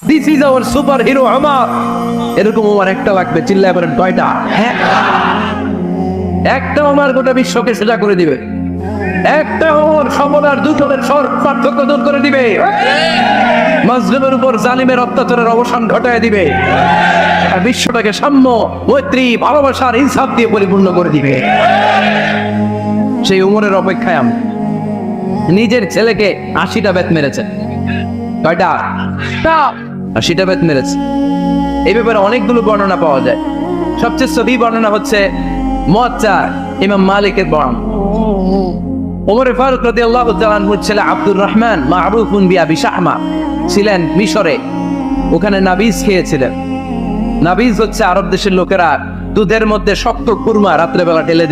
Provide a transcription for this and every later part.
This is our super hero আমার। এরকম ওমর একটা লাগবে, চিল্লায় বলেন কয়টা? হ্যাঁ, একটা ওমর গোটা বিশ্বকে সোজা করে দিবে। একটা ওমর সফল আর দুজনের পার্থক্য দূর করে দিবে। মাজলুমের উপর জালিমের অত্যাচারের অবসান ঘটায় দিবে। আর বিশ্বটাকে সাম্য, মৈত্রী, ভালোবাসার ইনসাফ দিয়ে পরিপূর্ণ করে দিবে। সেই উমরের অপেক্ষায় আমি নিজের ছেলেকে 80টা বেত মেরেছে। কয়টা? 80টা বেত মেরেছে। এই ব্যাপারে অনেকগুলো বর্ণনা পাওয়া যায়। সবচেয়ে সহি বর্ণনা হচ্ছে মুয়াত্তা ইমাম মালিকের বর্ণনা। ওমর ফারুক রাদিয়াল্লাহু তাআলা আনহুর ছেলে আব্দুর রহমান মারুফুন বিআবি শাহমা ছিলেন মিশরে। ওখানে নাবিজ খেয়েছিলেন। নাবিজ হচ্ছে আরব দেশের লোকেরা দুধের মধ্যে শক্ত কুরমা রাত্রেবেলা ঢেলে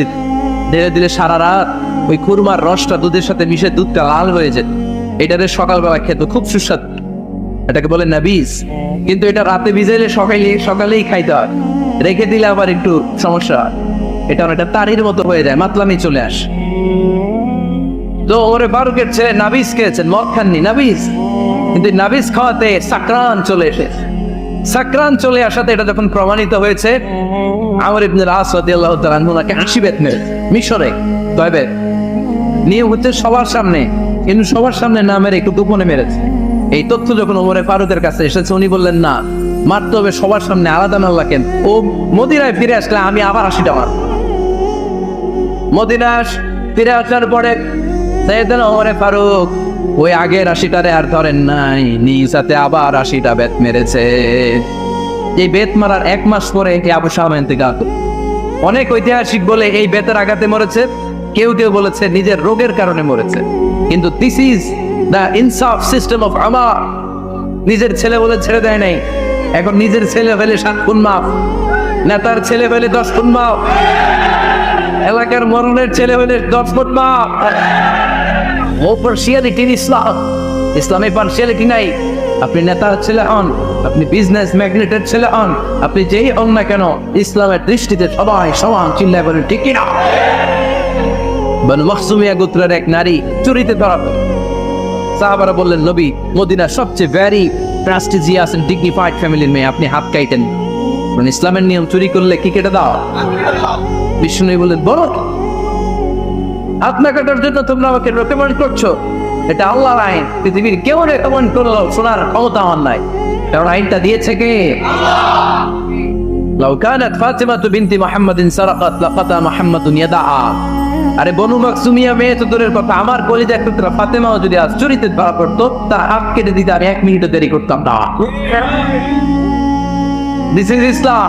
দিলে সারা রাত ওই কুরমার রসটা দুধের সাথে মিশে দুধটা লাল হয়ে যেত। এটারে সকালবেলা খেত, খুব সুস্বাদু। এটাকে বলে নাবিজ। কিন্তু এটা রাতে ভিজাইলে সকালেই খাইতে হয়, রেখে দিলে আবার একটু সমস্যা হয়। এটা অনেকটা তারির মতো হয়ে যায়, মাতলামি চলে আসে। তো ওমর ফারুকের ছেলে নাবিজ খেয়েছেন, মদ খাননি, নাবিজ। কিন্তু নাবিজ খাওয়াতে সাকরান চলে এসেছে। সাকরান চলে আসাতে এটা যখন প্রমাণিত হয়েছে, আমর ইবনে আস রাদিয়াল্লাহু তাআলা আনহু নাকি 80 বেত মেরেছে মিশরে। তবে নিয়ে হচ্ছে সবার সামনে, কিন্তু সবার সামনে না মেরে একটু গোপনে মেরেছে। এই তথ্য যখন ওমর ফারুকের কাছে এসেছে, উনি বললেন না, মারতে হবে সবার সামনে, আলাদা মাল্লা কেন? ও মদিনায় ফিরে আসলে আমি আবার 80টা মারব। মদিনা ফিরে আসার পরে সাইয়েদনা ওমর ফারুক ওই আগের 80টারে আর ধরেন নাই, নিজ হাতে আবার 80টা বেত মেরেছে। এই বেত মারার 1 মাস পরে আবু শামা ইন্তেকাল। অনেক ঐতিহাসিক বলে এই বেতের আঘাতে মরেছে, কেউ কেউ বলেছে নিজের রোগের কারণে মরেছে। কিন্তু দিস ইজ দ্য ইনসাফ সিস্টেম অফ আমার। নিজের ছেলে বলে ছেড়ে দেয় নাই। এখন নিজের ছেলে হলে 7 খুন মাফ, নেতার ছেলে হলে 10 খুন মাফ, এলাকার মরণের ছেলে হলে 10 ফুট মাফ। ও পার্সিয়ালিটি ইসলাম, ইসলামে পার্সিয়ালিটি নাই। আপনি নেতার ছেলে হন, আপনি বিজনেস ম্যাগনেটের ছেলে হন, আপনি যেই হন না কেন, ইসলামের দৃষ্টিতে সবাই সমান। চিল্লায় বলেন ঠিক কিনা? বনু মাখজুমিয়া গোত্রের এক নারী চুরিতে ধরা পড়ে। সাহাবারা বললেন, নবী, মদিনার সবচেয়ে ভেরি প্রেস্টিজিয়াস এন্ড ডিগনিফাইড ফ্যামিলির মেয়ে, আপনি হাত কাটেন। ইসলামের নিয়ম, চুরি করলে কি কেটে দাও? বিষ্ণু বললেন, বলো হাত না কাটার জন্য তোমরা আমাকে রেকমেন্ড করছো? এটা আল্লাহর আইন, পৃথিবীর কেউ রেকমেন্ড করলো শোনার ক্ষমতা আমার নাই। কারণ আইনটা দিয়েছে কে? লাউ কানাত ফাতিমাতু বিনতি মুহাম্মাদিন সারাকাত লাকাতা মুহাম্মাদুন ইয়াদাহা। আরে বনু মাখজুমিয়া মেয়ে তো দূরের কথা, আমার কলিজার টুকরা ফাতেমাও যদি আজ চুরিতে ধরা পড়তো, তার হাত কেটে দিতে আমি 1 মিনিটও দেরি করতাম না। দিস ইজ ইসলাম।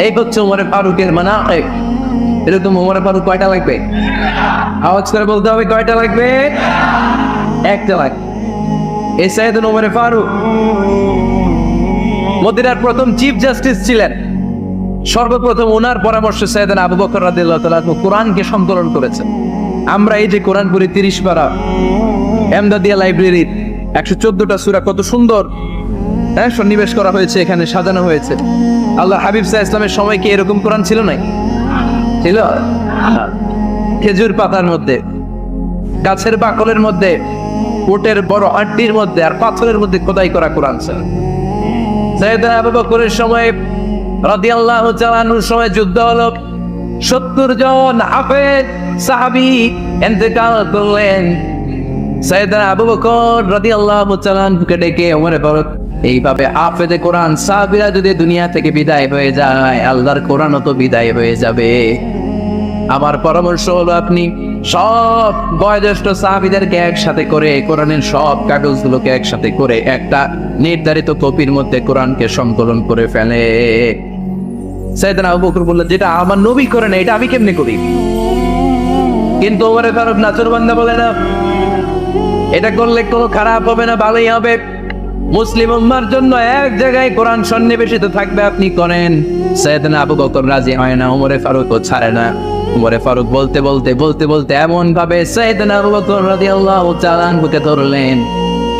এই হচ্ছে ওমর ফারুকের মানাকিব। এরকম ওমর ফারুক কয়টা লাগবে? আওয়াজ করে বলতে হবে, কয়টা লাগবে? 1টা লাগবে। এই সাইয়েদনা ওমর ফারুক মদিনার প্রথম চিফ জাস্টিস ছিলেন। সর্বপ্রথম ওনার পরামর্শে সাইয়েদনা আবু বকর রাদিয়াল্লাহু তাআলা কোরআনকে সংকলন করেছেন। আমরা এই যে কোরআন পড়ি 30 পারা, এমদাদিয়া লাইব্রেরির 114টা সূরা, কত সুন্দর সন্নিবেশ করা হয়েছে, এখানে সাজানো হয়েছে। আল্লাহ হাবিব সাল্লাল্লাহু আলাইহি ওয়াসাল্লামের সময় কি এরকম কোরআন ছিল? নাই ছিল। খেজুর পাতার মধ্যে, গাছের বাকলের মধ্যে, উটের বড় আড্ডির মধ্যে আর পাথরের মধ্যে খোদাই করা কোরআন ছিল। সাইয়েদনা আবু বকরের সময় রাদিয়াল্লাহু তাআলা আনহুর সময় যুদ্ধ হলো, 70 জন হাফেজ সাহাবী ইন্তেকাল করলেন। সাইয়েদনা আবু বকর রাদিয়াল্লাহু তাআলা আনহুকে ডেকে ওমর ফারুক, এইভাবে হাফেজে কোরআন সাহাবীরা যদি দুনিয়া থেকে বিদায় হয়ে যায়, আল্লাহর কোরআনও তো বিদায় হয়ে যাবে। আমার পরামর্শ হলো আপনি সব বয়োজ্যেষ্ঠ সাহাবীদেরকে একসাথে করে কোরআনের সব কাগজগুলোকে একসাথে করে একটা নির্ধারিত কপির মধ্যে কোরআনকে সংকলন করে ফেলে। সাইয়েদনা আবু বকর বললেন, যেটা আমার নবী করে না, এটা আমি কেমনে করি? কিন্তু ওমর ফারুক নাচরবান্দা বলে না, এটা করলে কোনো খারাপ হবে না, ভালোই হবে। মুসলিম উম্মার জন্য এক জায়গায় কোরআন সন্নিবেশিত থাকবে, আপনি করেন। সাইয়েদনা আবু বকর রাজি হয় না, ওমর ফারুকও ছাড়ে না। ওমর ফারুক বলতে বলতে এমন ভাবে সাইয়েদনা আবু বকর রাদিয়াল্লাহু তাআলা আনহুকে ধরলেন,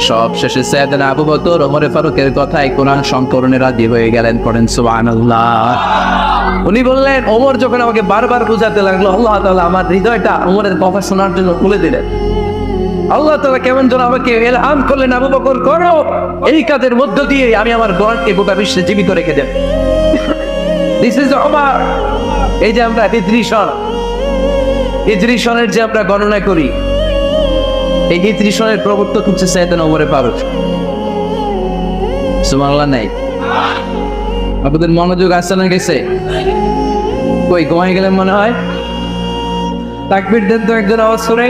সব শেষে সাইয়েদনা আবু বকর ওমর ফারুকের কথায় কোরআন সংকলনে রাজি হয়ে গেলেন। পড়েন সুবহানাল্লাহ। উনি বললেন, ওমর যখন আমাকে বারবার বুঝাতে লাগলো, আল্লাহ তাআলা আমার হৃদয়টা ওমরের কথা শোনার জন্য খুলে দিলেন। আল্লাহ তাআলা কেমন যেন আমাকে ইলহাম করলেন, আবু বকর করো, এই কাজের মধ্য দিয়ে আমি আমার কোরআনকে গোটা বিশ্বে জীবিত রেখে দেব। This is Omar. এই যে আমরা হিজরি সনের যে আমরা গণনা করি, এই হিজরি সনের প্রবর্তক হচ্ছে সাইয়েদনা ওমরে ফারুক। সুবহানাল্লাহ নাই? আপনাদের মনোযোগ আসছে না গেছে? কই ঘুমাই গেলেন মনে হয়? তাকবীর দেন তো একজন আওয়াজ করে।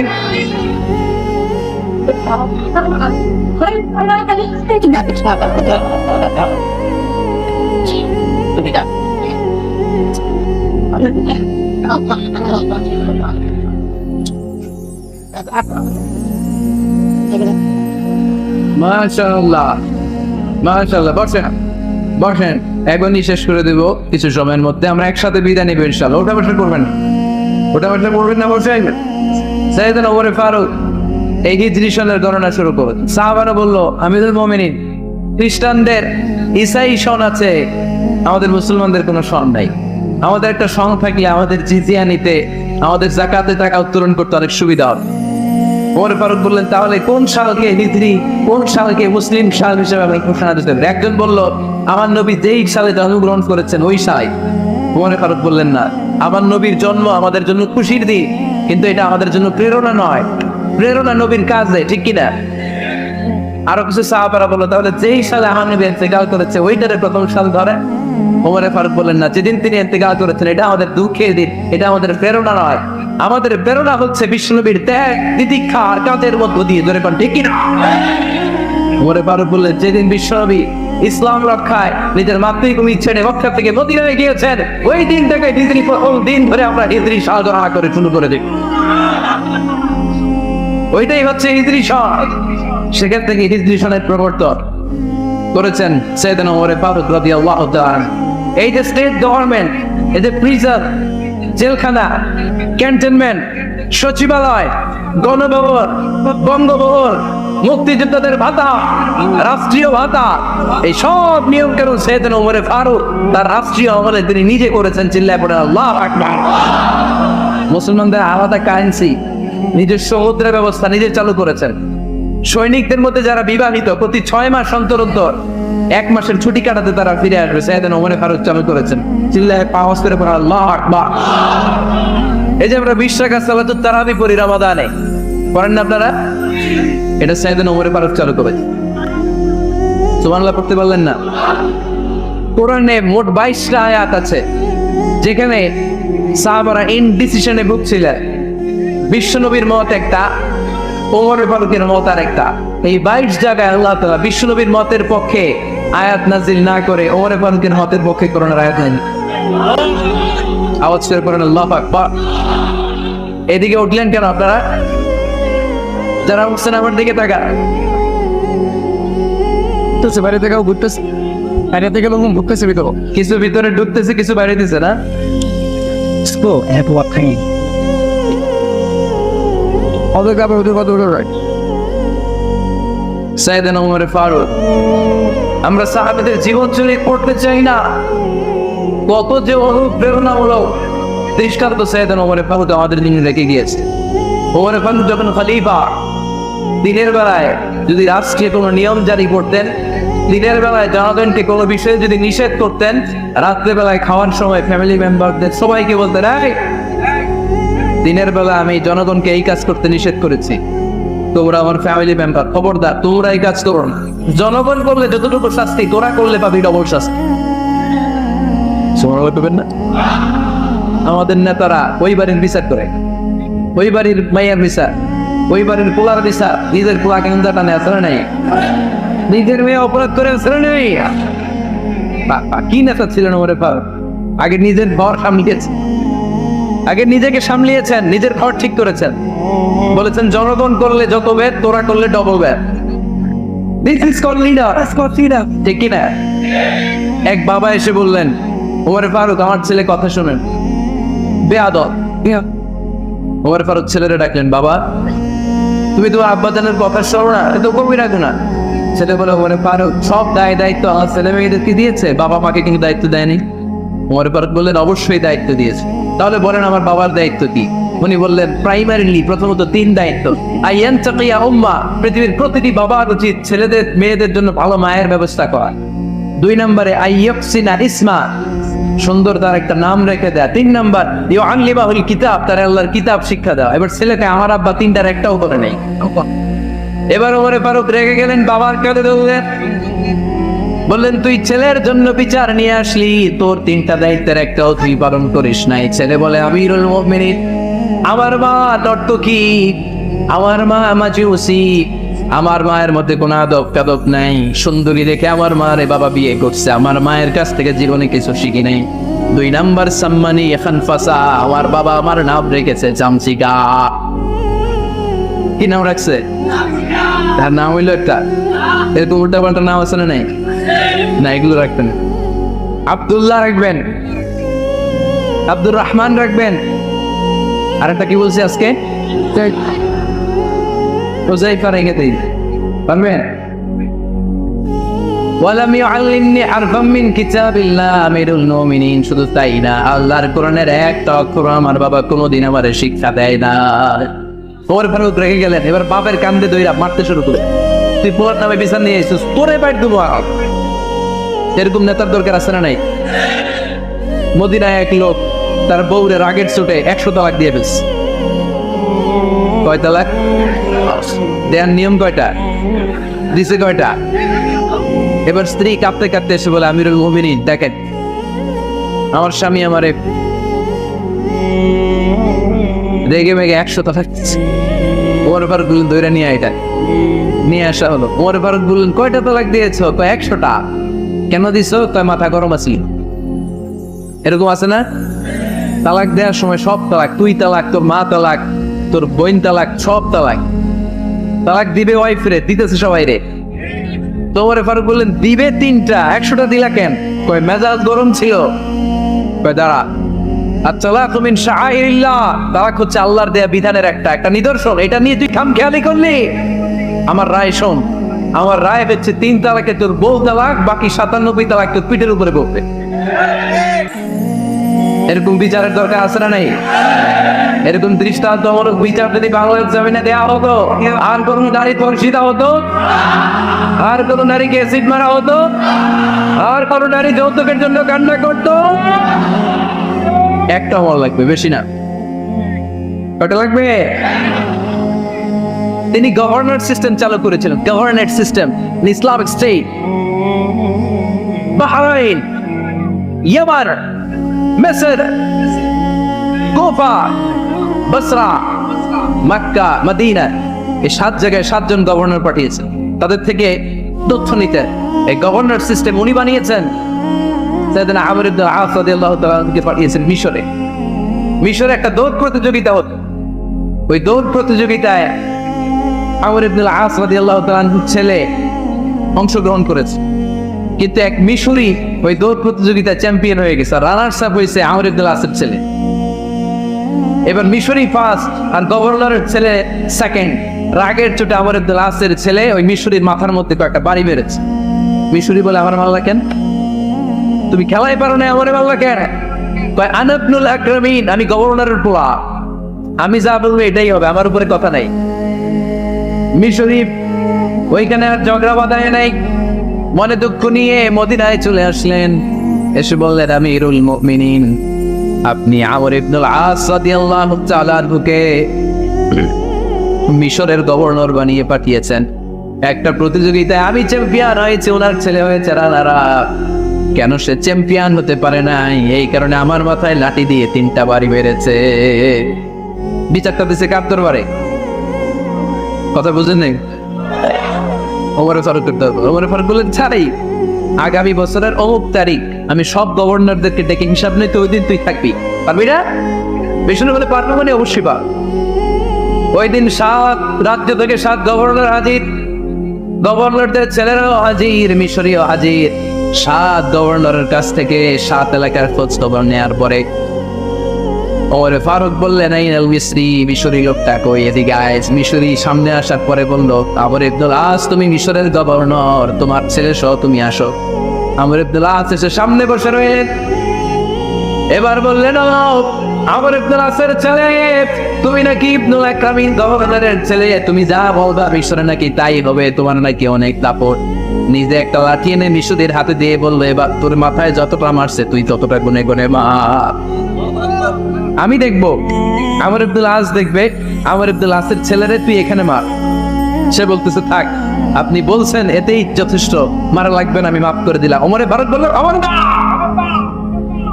মাশাআল্লাহ মাশাআল্লাহ, বসেন এখনই শেষ করে দেব কিছু সময়ের মধ্যে। আমরা একসাথে বিদায় নিব ইনশাআল্লাহ। ওটা বসে করবেন না, বসে সাইয়েদনা ওমর ফারুক এই হিজরি সনের গণনা শুরু করল। সাহাবারা বলল, আমিরুল মুমিনিন, খ্রিস্টানদের ঈসাই সন আছে, আমাদের মুসলমানদের কোনো সন নাই। আমাদের একটা সন থাকলে আমাদের জিজিয়া নিতে, আমাদের যাকাতে টাকা উত্তোলন করতে অনেক সুবিধা হবে। ওমর ফারুক বললেন, তাহলে কোন সালকে হিজরি, কোন সালকে মুসলিম সাল হিসেবে আপনি ঘোষণা দিতেন? একজন বলল, আমার নবী যেই সালে জন্মগ্রহণ করেছেন ওই সাল। ওমর ফারুক বললেন, না, আমার নবীর জন্ম আমাদের জন্য খুশির দিন, কিন্তু এটা আমাদের জন্য প্রেরণা নয়। প্রেরণা নবীর কাজে, ঠিক কিনা? আরো কিছু সাহাবারা বলল, তাহলে যেই সালে আমার নবী ইন্তেকাল করেছে ওইটারে প্রথম সাল ধরে। ওমর ফারুক বললেন, না, যেদিন তিনি ইন্তেকাল করেছেন এটা আমাদের দুঃখের দিন, এটা আমাদের প্রেরণা নয়। আমাদের প্রেরণা হচ্ছে বিশ্বনবীর ত্যাগ, তিতিক্ষা আর কাজের মধ্য দিয়ে, ধরে কোন ঠিক কিনা? ওমর ফারুক বললেন, যেদিন বিশ্বনবী ইসলাম রক্ষায় নিজের মাতৃভূমি ছেড়ে মক্কা থেকে মদিনায় গিয়েছেন, ওই দিন থেকে হিজরি প্রথম দিন ধরে আমরা হিজরি সাল গণনা করে শুরু করে দিই। ওইটাই হচ্ছে হিজরি সন। সেখান থেকে হিজরি সনের প্রবর্তন করেছেন সাইয়েদনা ওমর ফারুক রাদিয়াল্লাহু তাআলা। এই যে স্টেট গভর্নমেন্ট, এই যে প্রিজন, জেলখানা, ক্যান্টনমেন্ট, সচিবালয়, গণভবন, বঙ্গভবন, মুক্তিযোদ্ধাদের ভাতা, রাষ্ট্রীয় ভাতা, এই সব নিয়ম কানুন সাইয়েদনা ওমর ফারুক তার রাষ্ট্রীয় আমলে তিনি নিজে করেছেন। চিল্লায় পড়ে আল্লাহু আকবার। মুসলমানদের আলাদা কারেন্সি, নিজস্ব মুদ্রা ব্যবস্থা নিজে চালু করেছেন। সৈনিকদের মধ্যে যারা বিবাহিত, প্রতি 6 মাস অন্তর 1 মাসের ছুটি কাটাতে তারা ফিরে আসবে, সাইয়েদনা ওমর ফারুক চালু করেছেন। চিল্লায় আওয়াজ করে পড়ে আল্লাহু আকবার। এই যে আমরা 20 রাকাত সালাতুত তারাবি পড়ি রমাদানে, পড়েন না আপনারা? এটা সাইয়েদনা ওমর ফারুক চালু করেছেন। সুবহানাল্লাহ পড়তে পারলেন না? কোরআনে মোট 22টা আয়াত আছে যেখানে সাহাবারা ইনডিসিশনে ভুগছিলেন। বিশ্বনবীর মত একটা, ওমর ফারুকের মত আর একটা। এই 22 জায়গায় আল্লাহ তাআলা বিশ্বনবীর মতের পক্ষে আয়াত নাজিল না করে ওমর ফারুকের মতের পক্ষে কোরআনের আয়াত নাজিল। আওয়াজ করে পড়েন আল্লাহু আকবার। এদিকে উঠলেন কেন আপনারা? যারা উঠছেন আমার দিকে তাকা। তো সে বাইরে থেকে ঘুরতেছে, বাইরে থেকে লোক ঢুকতেছে ভিতরে, কিছু ভিতরে ঢুকতেছে, কিছু বাইরে দিছে না। সাইয়েদনা ওমর ফারুক, আমরা সাহাবীদের জীবন চরিত্র পড়তে চাই না? কত যে অনুপ্রেরণামূলক দৃষ্টান্ত সাইয়েদনা ওমর ফারুক আমাদের জন্য রেখে গিয়েছে। ওমর ফারুক যখন খলিফা, দিনের বেলায় যদি রাষ্ট্রীয় কোনো নিয়ম জারি করতেন, দিনের বেলায় জনগণকে কোনো বিষয়ে যদি নিষেধ করতেন, রাত্রে বেলায় খাওয়ার সময় ফ্যামিলি মেম্বারদের সবাইকে বলতেন, এই দিনের বেলা আমি জনগণকে এই কাজ করতে নিষেধ করেছি, তোমরা আমার ফ্যামিলি মেম্বার, খবরদার তোমরা এই কাজ করো না। জনগণ করলে যতটুকু শাস্তি, তোরা করলে পাবি ডবল শাস্তি। পাবেন না? আমাদের নেতারা ওই বাড়ির বিচার করে, ওই বাড়ির মাইয়ার বিচার, ওই বাড়ির পোলার বিচার, নিজের পোলা কেন্দা টানে আসলে নেই, নিজের মেয়ে অপরাধ করে আসলে নেই। কি নেতা ছিলেন ওমর ফারুক? আগে নিজের ঘর সামলিয়েছেন, আগে নিজেকে সামলিয়েছেন, নিজের ঘর ঠিক করেছেন। বলেছেন জনগণ করলে যত ব্যাড, তোরা করলে double bad. This is called leader, ঠিক কিনা? এক বাবা এসে বললেন, ওমর ফারুক আমার ছেলে কথা শোনেন, বেয়াদব। ওমর ফারুক ছেলেরা ডাকলেন, বাবা তুমি তোমার আব্বাজানের কথা শোনো না, এত কবি রাখো না। ছেলে বলে, ওমর ফারুক সব দায়িত্ব আমার ছেলে মেয়েদেরকে দিয়েছে, বাবা মাকে কিন্তু দায়িত্ব দেয়নি। ওমর ফারুক বললেন, অবশ্যই দায়িত্ব দিয়েছে। তাহলে বলেন আমার বাবার দায়িত্ব কি? উনি বললেন প্রাইমারিলি প্রথমত 3 দায়িত্ব। আইয়ান তাকিয়া উম্মা, পৃথিবীর প্রতিটি বাবার উচিত ছেলেদের মেয়েদের জন্য ভালো মায়ের ব্যবস্থা করা। 2 নম্বরে আইয়াকসিনা ইসমা, সুন্দর তার একটা নাম রেখে দেয়া। 3 নম্বর ইউআল্লিমাহুল কিতাব, তার আল্লাহর কিতাব শিক্ষা দেওয়া। এবার ছেলেকে আমার আব্বা 3টার একটাও করে নেই। এবার ওমরে ফারুক রেগে গেলেন, বাবার কাছে ধরলেন, বললেন তুই ছেলের জন্য বিচার নিয়ে আসলি, তোর 3টা দায়িত্বের একটাও তুই পালন করিস নাই। ছেলে বলে আমিরুল মুমিনিন, আমার মা নর্তকী, আমার মা মাজুসি, আমার মায়ের মধ্যে কোনো আদব কাদব নাই, সুন্দরী দেখে আমার মারে বাবা বিয়ে করছে, আমার মায়ের কাছ থেকে জীবনে কিছু শিখি নাই। 2 নাম্বার সম্মানী এখন ফাসা, আমার বাবা আমার নাম রেখেছে চামচিকা। কি নাম রাখছে? তার নাম হইলো একটা, এরকম উল্টা পাল্টা নাম আছে না? নাই না, এগুলো রাখবেন। আব্দুল্লাহ রাখবেন, আব্দুর রহমান রাখবেন, আর একটা কি বলছি আজকে, হুযায়ফা রেখে দিন, পারবেন? ওয়ালাম ইউআল্লিমনি হারফাম মিন কিতাবিল্লাহ আমিরুল মুমিনিন, শুধু তাই না, আল্লাহর কোরআনের একটা অক্ষর আমার বাবা কোনোদিন আমারে শিক্ষা দেয় না। ওমর ফারুক রেগে গেলেন, এবার বাপের কান্দে দইরা মারতে শুরু করে, তুই পোলার নামে বিচার নিয়ে এসেছিস, তোরে বাইট দেবো। এরকম নেতার দরকার আছে না নাই? মদিনায় এক লোক তার বউরে রাগের চোটে 100 তালাক দিয়ে ফেলছে। কয় তালাক দেয়ার নিয়ম কয়টা? দিছে কয়টা? এবার স্ত্রী কাঁপতে কাঁপতে এসে বলে আমিরুল মুমিনিন দেখেন, আমার স্বামী আমারে রেগে মেগে 100 তালাক দিচ্ছে। ওমর ফারুক বললেন দইরা নিয়ে এটা নিয়ে আসা হলো। ওমর ফারুক বললেন কয়টা তালাক দিয়েছ? কয় 100টা। কেন দিছো? কয় মাথা গরম আছিল। এরকম আছে না? তালাক দেওয়ার সময় সব তালাক, তুই তালাক, তোর মা তালাক, তোর বোন তালাক, সব তালাক। তালাক দিবে ওয়াইফ রে, দিতেছে সবাই রে। তো ওমর ফারুক বললেন দিবে 3টা, 100টা দিলা কেন? কয় মেজাজ গরম ছিল। কয় দাঁড়া, আত-তালাকু মিন শাআইরিল্লাহ, তালাক হচ্ছে আল্লাহর দেয়া বিধানের একটা নিদর্শন, এটা নিয়ে তুই খামখেয়ালি করলি। আমার রায় শোন, আমার রায় হচ্ছে 3 তালাকে তোর বউ তালাক, বাকি 97 তালাক তোর পিঠের উপরে বলবে। এরকম বিচারের দরকার আছে না নাই? এরকম দৃষ্টান্তমূলক বিচার যদি বাংলাদেশ জমিনে দেওয়া হতো, আর কোন নারী ধর্ষিতা হতো, আর কোন নারীকে অ্যাসিড মারা হতো, আর কোন নারী যৌতুকের জন্য কান্না করতো, একটা আমল লাগবে, বেশি না। কয়টা লাগবে? তিনি গভর্নর সিস্টেম চালু করেছিলেন, governor system, Islamic state. Bahrain, Yemen, মিসর, কুফা, বসরা, মক্কা, মদিনা, এই 7 জায়গায় 7 জন গভর্নর পাঠিয়েছেন, তাদের থেকে তথ্য নিতে। এই গভর্নর সিস্টেম উনি বানিয়েছেন। সাইয়েদনা আমর ইবনে আস রাদিয়াল্লাহু তাআলা কে পাঠিয়েছেন মিশরে। মিশরে একটা দৌড় প্রতিযোগিতা হতো। ওই দৌড় প্রতিযোগিতায় আমর ইবনে আস রাদিয়াল্লাহু তাআলার ছেলে অংশগ্রহণ করেছে, কিন্তু এক মিশরি ওই দৌড় প্রতিযোগিতায় চ্যাম্পিয়ন হয়ে গেছে। রানার্স আপ হয়েছে আমর ইবনে আসের ছেলে। এবার মিশরি ফার্স্ট আর গভর্নরের ছেলে সেকেন্ড। রাগের চোটে আমর ইবনে আসের ছেলে ওই মিশরির মাথার মধ্যে কয়েকটা বাড়ি মেরেছে। মিশরি বলে আমার মাল্লা কেন? তুমি খেলাই পারো না, আমার মাল্লা কেন? কয় আনা ইবনুল আকরামিন, আমি গভর্নরের পোলা, আমি যা বলবো এটাই হবে, আমার উপরে কথা নাই। মিশরি ওইখানে আর ঝগড়া বাঁধায় নাই, মনে দুঃখ নিয়ে মদিনায় চলে আসলেন। এসে বললেন আমিরুল মুমিনিন, আপনি আমর ইবনুল আস রাদিয়াল্লাহু তাআলা আনহুকে মিশরের গভর্নর বানিয়ে পাঠিয়েছেন। একটা প্রতিযোগিতায় আমি চ্যাম্পিয়ন হয়েছে, ওনার ছেলে হয়েছে রানার আপ। কেন সে চ্যাম্পিয়ন হতে পারে নাই? এই কারণে আমার মাথায় লাঠি দিয়ে 3টা বাড়ি মেরেছে। বিচারটা দিছে কার দরবারে? কথা বুঝেন নাই? ওমর ফারুক বললেন ছাড়াই, আগামী বছরের অমুক তারিখ আমি সব গভর্নরদেরকে ডেকে হিসাব নিতে, ওই দিন তুই থাকবি, পারবি না? বিষ্ণু বলে পারবো, মানে অবশ্যই পার। ওই দিন 7 রাজ্য থেকে 7 গভর্নর হাজির, গভর্নরদের ছেলেরাও হাজির, মিশরীয় হাজির। 7 গভর্নরের কাছ থেকে 7 এলাকার খোঁজ খবর নেওয়ার পরে ওমর ফারুক বললেন এই মিশরি, মিশরি লোকটা কই, এদিকে আয়। মিশরি সামনে আসার পরে বলল আমর ইবনুল আস, তুমি মিশরের গভর্নর, তোমার ছেলে সহ তুমি আসো। আমর ইবনুল আস এসে সামনে বসে রইলেন। এবার বললেন আমর ইবনুল আসের ছেলে, তুমি নাকি ইবনুল আকরামিন গভর্নরের ছেলে, তুমি যা বলবা মিশরে নাকি তাই হবে, তোমার নাকি অনেক দাপট। নিজে একটা লাঠি এনে মিশুদের হাতে দিয়ে বললো, এবার তোর মাথায় যতটা মারছে তুই ততটা গুনে গুনে মার, আমি দেখবো। আমর ইবনুল আস দেখবে আমর ইবনুল আসের ছেলেরে তুই এখানে মার। সে বলতেছে থাক, আপনি বলছেন এতেই যথেষ্ট, মারা লাগবে না, আমি মাফ করে দিলাম। ওমরে ফারুক বলল, আমার না,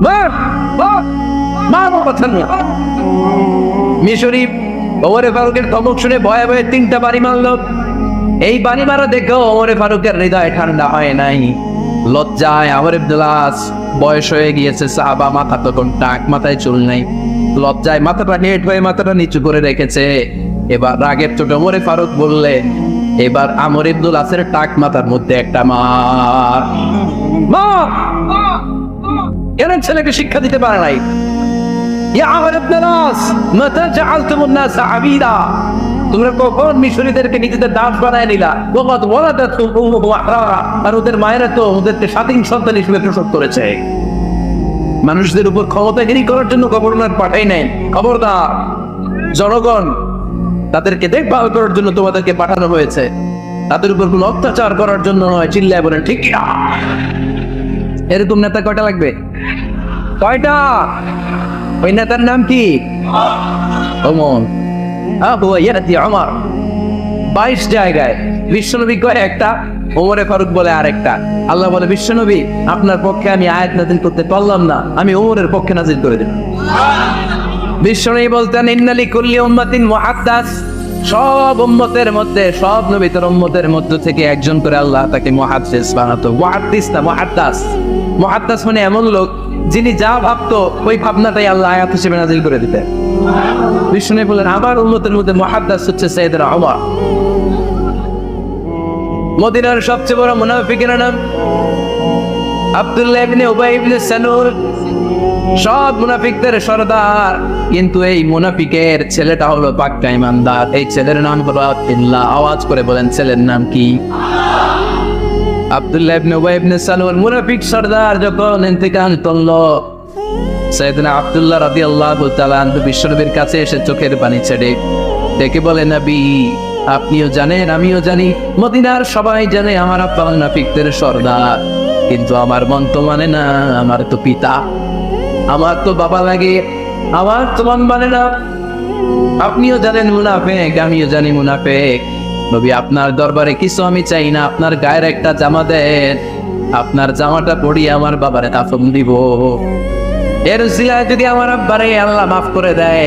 মার মার মার কথা না। মিশরি ওমরে ফারুকের ধমক শুনে ভয়ে ভয়ে 3টা বাড়ি মারল। এই বাড়ি মারা দেখেও ওমরে ফারুকের হৃদয় ঠান্ডা হয় নাই। লজ্জায় আমর ইবনুল আস, বয়স হয়ে গিয়েছে, সাহাবা, মাথা তখন টাক, মাথায় চুল নাই, লজ্জায় মাথাটা হেট হয়ে মাথাটা নিচু করে রেখেছে। এবার রাগের চোটে ওমরে ফারুক বললেন, এবার আমর ইবনুল আসের টাক মাথার মধ্যে একটা মার। মা এর ছেলেকে শিক্ষা দিতে পারে নাই। ইয়া আমর ইবনুল আস, মাতা জাআলতুমুন নাস আবিদা, তোমরা কখন মিশরীদেরকে নিজেদের দাস বানায় নিলা? ওয়াকাদ ওয়ালাদাতুম উম্মুহুম আহরারা, আর ওদের মায়েরা তো ওদেরকে স্বাধীন সন্তান হিসেবে প্রসব করেছে। মানুষদের উপর ক্ষমতাগিরি করার জন্য গভর্নর পাঠাই নাই। খবরদার, জনগণ তাদেরকে দেখভাল করার জন্য তোমাদেরকে পাঠানো হয়েছে, তাদের উপর কোনো অত্যাচার করার জন্য নয়। চিল্লায় বলেন ঠিক না? এরকম নেতা কয়টা লাগবে? কয়টা? ওই নেতার নাম কি? ওমর। আমার 22 জায়গায় বিশ্বনবী কয় একটা, ওমরে ফারুক বলে আরেকটা। আল্লাহ বলে, বিশ্বনবী আপনার পক্ষে আমি আয়াত নাযিল করতে পারলাম না, আমি ওমরের পক্ষে নাযিল করে দিলাম। বিশ্বনবী বলতেন, ইন্না লিকুল্লি উম্মাতিন মুহাদ্দাস, সব উম্মতের মধ্যে, সব নবীর উম্মতের মধ্য থেকে একজন করে আল্লাহ তাকে মুহাদ্দিস বানাতো। মুহাদ্দিস না মুহাদ্দাস। মুহাদ্দাস মানে এমন লোক যিনি যা ভাবতো ওই ভাবনাটাই আল্লাহ আয়াত হিসেবে নাযিল করে দিতেন। বিষ্ণু বলেন, আমার উম্মতের মধ্যে মুহাদ্দাস হচ্ছে সাইয়েদনা ওমর। মদিনার সবচেয়ে বড় মুনাফিকের নাম আব্দুল্লাহ ইবনে উবাই ইবনে সালুল, সব মুনাফিকদের সরদার। কিন্তু এই মুনাফিকের ছেলেটা হলো পাক্কা ইমানদার। এই ছেলের নাম হলো আব্দুল্লাহ। আওয়াজ করে বলেন, ছেলের নাম কি? আব্দুল্লাহ ইবনে উবাই ইবনে সালুল। মুনাফিক সরদার যখন ইন্তেকাল করলো, সাইয়েদনা আব্দুল্লাহ রাদিয়াল্লাহু তাআলা আনহু বিশ্বনবীর কাছে এসে চোখের পানি ছেড়ে ডেকে বলে, নবী আপনিও জানেন, আমিও জানি, মদিনার সবাই জানে আমার আব্বা মুনাফিকদের সরদার, কিন্তু আমার মন তো মানে না, আমার তো পিতা, আমার তো বাবা লাগে, আমার তো মন মানে না। আপনিও জানেন মুনাফিক, আমিও জানি মুনাফিক। নবী আপনার দরবারে কিছু আমি চাই না, আপনার গায়ের একটা জামা দেন, আপনার জামাটা পরিয়ে আমার বাবারে দাফন দিব। এর উসিলায় যদি আমার আব্বারে আল্লাহ মাফ করে দেয়,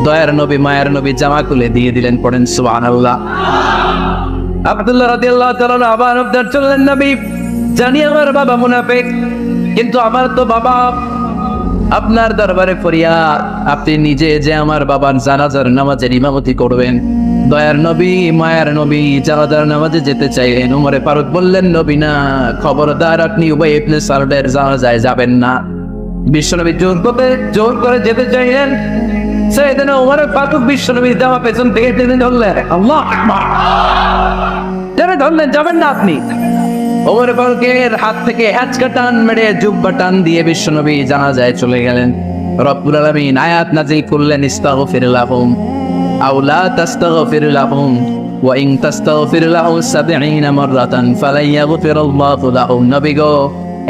দয়ার নবী মায়ের নবী জামা খুলে দিয়ে দিলেন। পড়েন সুবহানাল্লাহ। আব্দুল্লাহ রাদিয়াল্লাহু তাআলা আবার আবদার চললেন, নবী জানি আমার বাবা মুনাফিক, কিন্তু আমার তো বাবা আপনার দরবারে ফরিয়াদ, আপনি নিজে যে আমার বাবার জানাজার নামাজের ইমামতি করবেন। দয়ার নবী মায়ের নবী জানাজার নামাজে যেতে চাইলেন। ওমরে ফারুক বললেন, নবী না, খবরদার, আপনি উবাই ইবনে সালুলের জানাজায় যাবেন না। বিশ্বনবী জোর করে যেতে চাইলেন। সাইয়েদনা ওমর ফারুক বিশ্বনবীর জামা পেছন থেকে টেনে ধরলেন। আল্লাহু আকবার। টেনে ধরলেন, যাবেন না আপনি। ওমর ফারুকের হাত থেকে হ্যাচকা টান মেরে জুব্বা টান দিয়ে বিশ্বনবী জানাজায় চলে গেলেন। রব্বুল আলামিন আয়াত নাযিল করলেন, ইস্তাগফির লাহুম আও লা তাস্তাগফির লাহুম ওয়া ইন তাস্তাগফির লাহুম ৭০ মাররাতান ফালান ইয়াগফিরাল্লাহু লাহুম। নবী গো,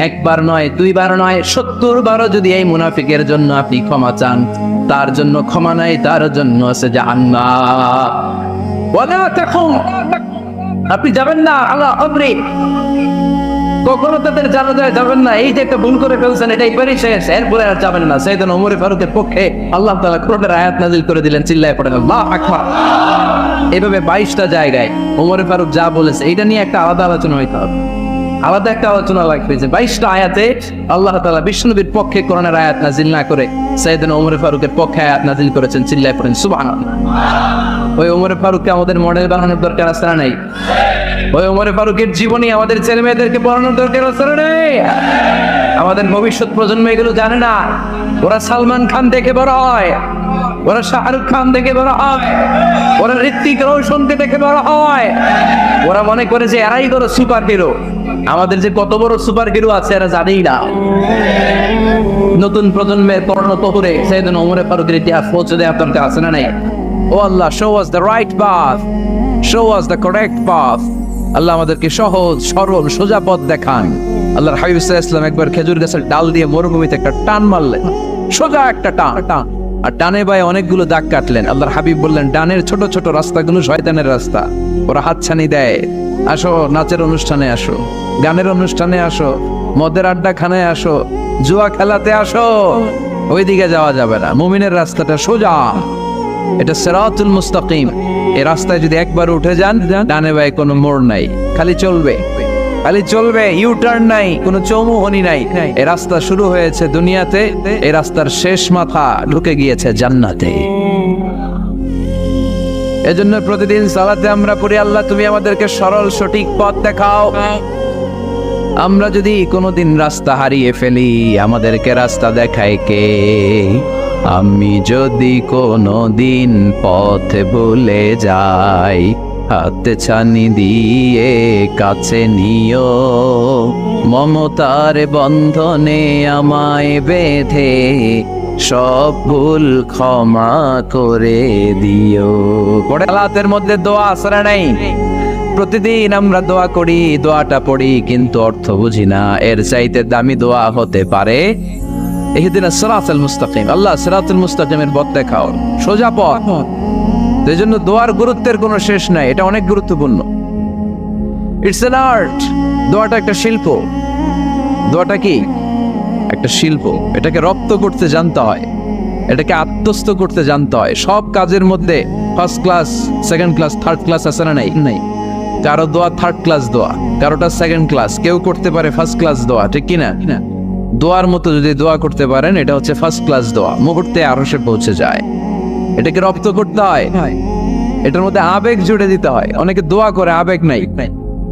একবার নয়, দুইবার নয়, ৭০ বারও যদি এই মুনাফিকের জন্য আপনি ক্ষমা চান, তার জন্য ক্ষমা নাই, তার জন্য আছে জাহান্নাম। ওয়ালা তাকুম, আপনি যাবেন না আলা কবরি, কখনো তাদের জানাজায় যাবেন না। এই যে একটা ভুল করে ফেলছেন, এটা একবারই শেষ, এরপরে আর যাবেন না। সাইয়েদনা ওমর ফারুকের পক্ষে আল্লাহ তাআলা কোরআনের আয়াত নাযিল করে দিলেন। চিল্লায় পড়েন আল্লাহু আকবার। এভাবে 22টা জায়গায় ওমর ফারুক যা বলেছে, এটা নিয়ে একটা আলাদা আলোচনা হইতে হবে, আলাদা একটা আলোচনা লাগবে যে 22টা আয়াতে আল্লাহ তাআলা বিশ্বনবীর পক্ষে কোরআনের আয়াত নাযিল না করে সাইয়েদনা ওমর ফারুকের পক্ষে আয়াত নাযিল করেছেন। চিল্লায় পড়েন সুবহানাল্লাহ। ওই ওমর ফারুককে আমাদের মডেল বানানোর দরকার আছে না নাই? ওই ওমর ফারুকের জীবনী আমাদের ছেলে মেয়েদেরকে পড়ানোর দরকার আছে না নাই? আমাদের ভবিষ্যৎ প্রজন্ম এগুলো জানে না, ওরা সালমান খান দেখে বড় হয়, ওরা শাহরুখ খান দেখে বড় হয়, ওরা ঋত্বিক রোশনকে দেখে বড় হয়, ওরা মনে করে যে এরাই বড় সুপার হিরো। আমাদের যে কত বড় সুপার হিরো আছে এরা জানেই না। নতুন প্রজন্মের কর্ণতহুরে সাইয়েদনা ওমর ফারুকের ইতিহাস পৌঁছে দেয় আপনার কাছে না নাই? ও আল্লাহ, show us the right path, show us the correct path. আল্লাহ আমাদেরকে সহজ সরল সোজা পথ দেখান। আল্লাহর হাবিব সাল্লাল্লাহু আলাইহি ওয়াসাল্লাম একবার খেজুর গাছের ডাল দিয়ে মরুভূমিতে একটা টান মারলেন, সোজা একটা টান, আর ডানে বায়ে অনেকগুলো দাগ কাটলেন। আল্লাহর হাবিব বললেন, ডানের ছোট ছোট রাস্তাগুলো শয়তানের রাস্তা, ওরা হাতছানি দেয়। আসো নাচের অনুষ্ঠানে আসো, গানের অনুষ্ঠানে আসো, মদের আড্ডাখানায় আসো, জুয়া খেলাতে আসো, ওইদিকে যাওয়া যাবে না। মুমিনের রাস্তাটা সোজা, এটা সিরাতুল মুস্তাকিম। এই রাস্তায় যদি একবার উঠে যান, ডানে বায়ে কোনো মোড় নাই, খালি চলবে, খালি চলবে, ইউ টার্ন নাই, কোনো চৌমুহনী নাই। এই রাস্তা শুরু হয়েছে দুনিয়াতে, এই রাস্তার শেষ মাথা ঢুকে গিয়েছে জান্নাতে। এজন্য প্রতিদিন সালাতে আমরা পড়ি, আল্লাহ তুমি আমাদেরকে সরল সঠিক পথ দেখাও। আমরা যদি কোনোদিন রাস্তা হারিয়ে ফেলি, আমাদেরকে রাস্তা দেখায় কে? আমি যদি কোনোদিন পথ ভুলে যাই, হাতে ছানি দিয়ে কাছে নিও, মমতার বন্ধনে আমায় বেঁধে সব ভুল ক্ষমা করে দিও। পড়ে সালাতের মধ্যে দোয়া আসরা নাই। প্রতিদিন আমরা দোয়া করি, দোয়াটা পড়ি, কিন্তু অর্থ বুঝি না। এর চাইতে দামি দোয়া হতে পারে ইহদিনাস সিরাতাল মুস্তাকিম, আল্লাহ সিরাতুল মুস্তাকিমের পথ দেখাও, সোজা পথ। এই জন্য দোয়ার গুরুত্বের কোনো শেষ নাই, এটা অনেক গুরুত্বপূর্ণ। It's an art. দোয়াটা একটা শিল্প। দোয়াটা কি? একটা শিল্প। এটাকে রপ্ত করতে জানতে হয়, এটাকে আত্মস্থ করতে জানতে হয়। সব কাজের মধ্যে first class, second class, third class আছে না? নাই, নাই। কারো দোয়া থার্ড ক্লাস দোয়া, কারোটা সেকেন্ড ক্লাস, কেউ করতে পারে ফার্স্ট ক্লাস দোয়া, ঠিক কিনা? দোয়ার মতো যদি দোয়া করতে পারেন, এটা হচ্ছে ফার্স্ট ক্লাস দোয়া, মুহূর্তে আরশে পৌঁছে যায়। এটাকে রপ্ত করতে হয়, এটার মধ্যে আবেগ জুড়ে দিতে হয়। অনেকে দোয়া করে আবেগ নাই,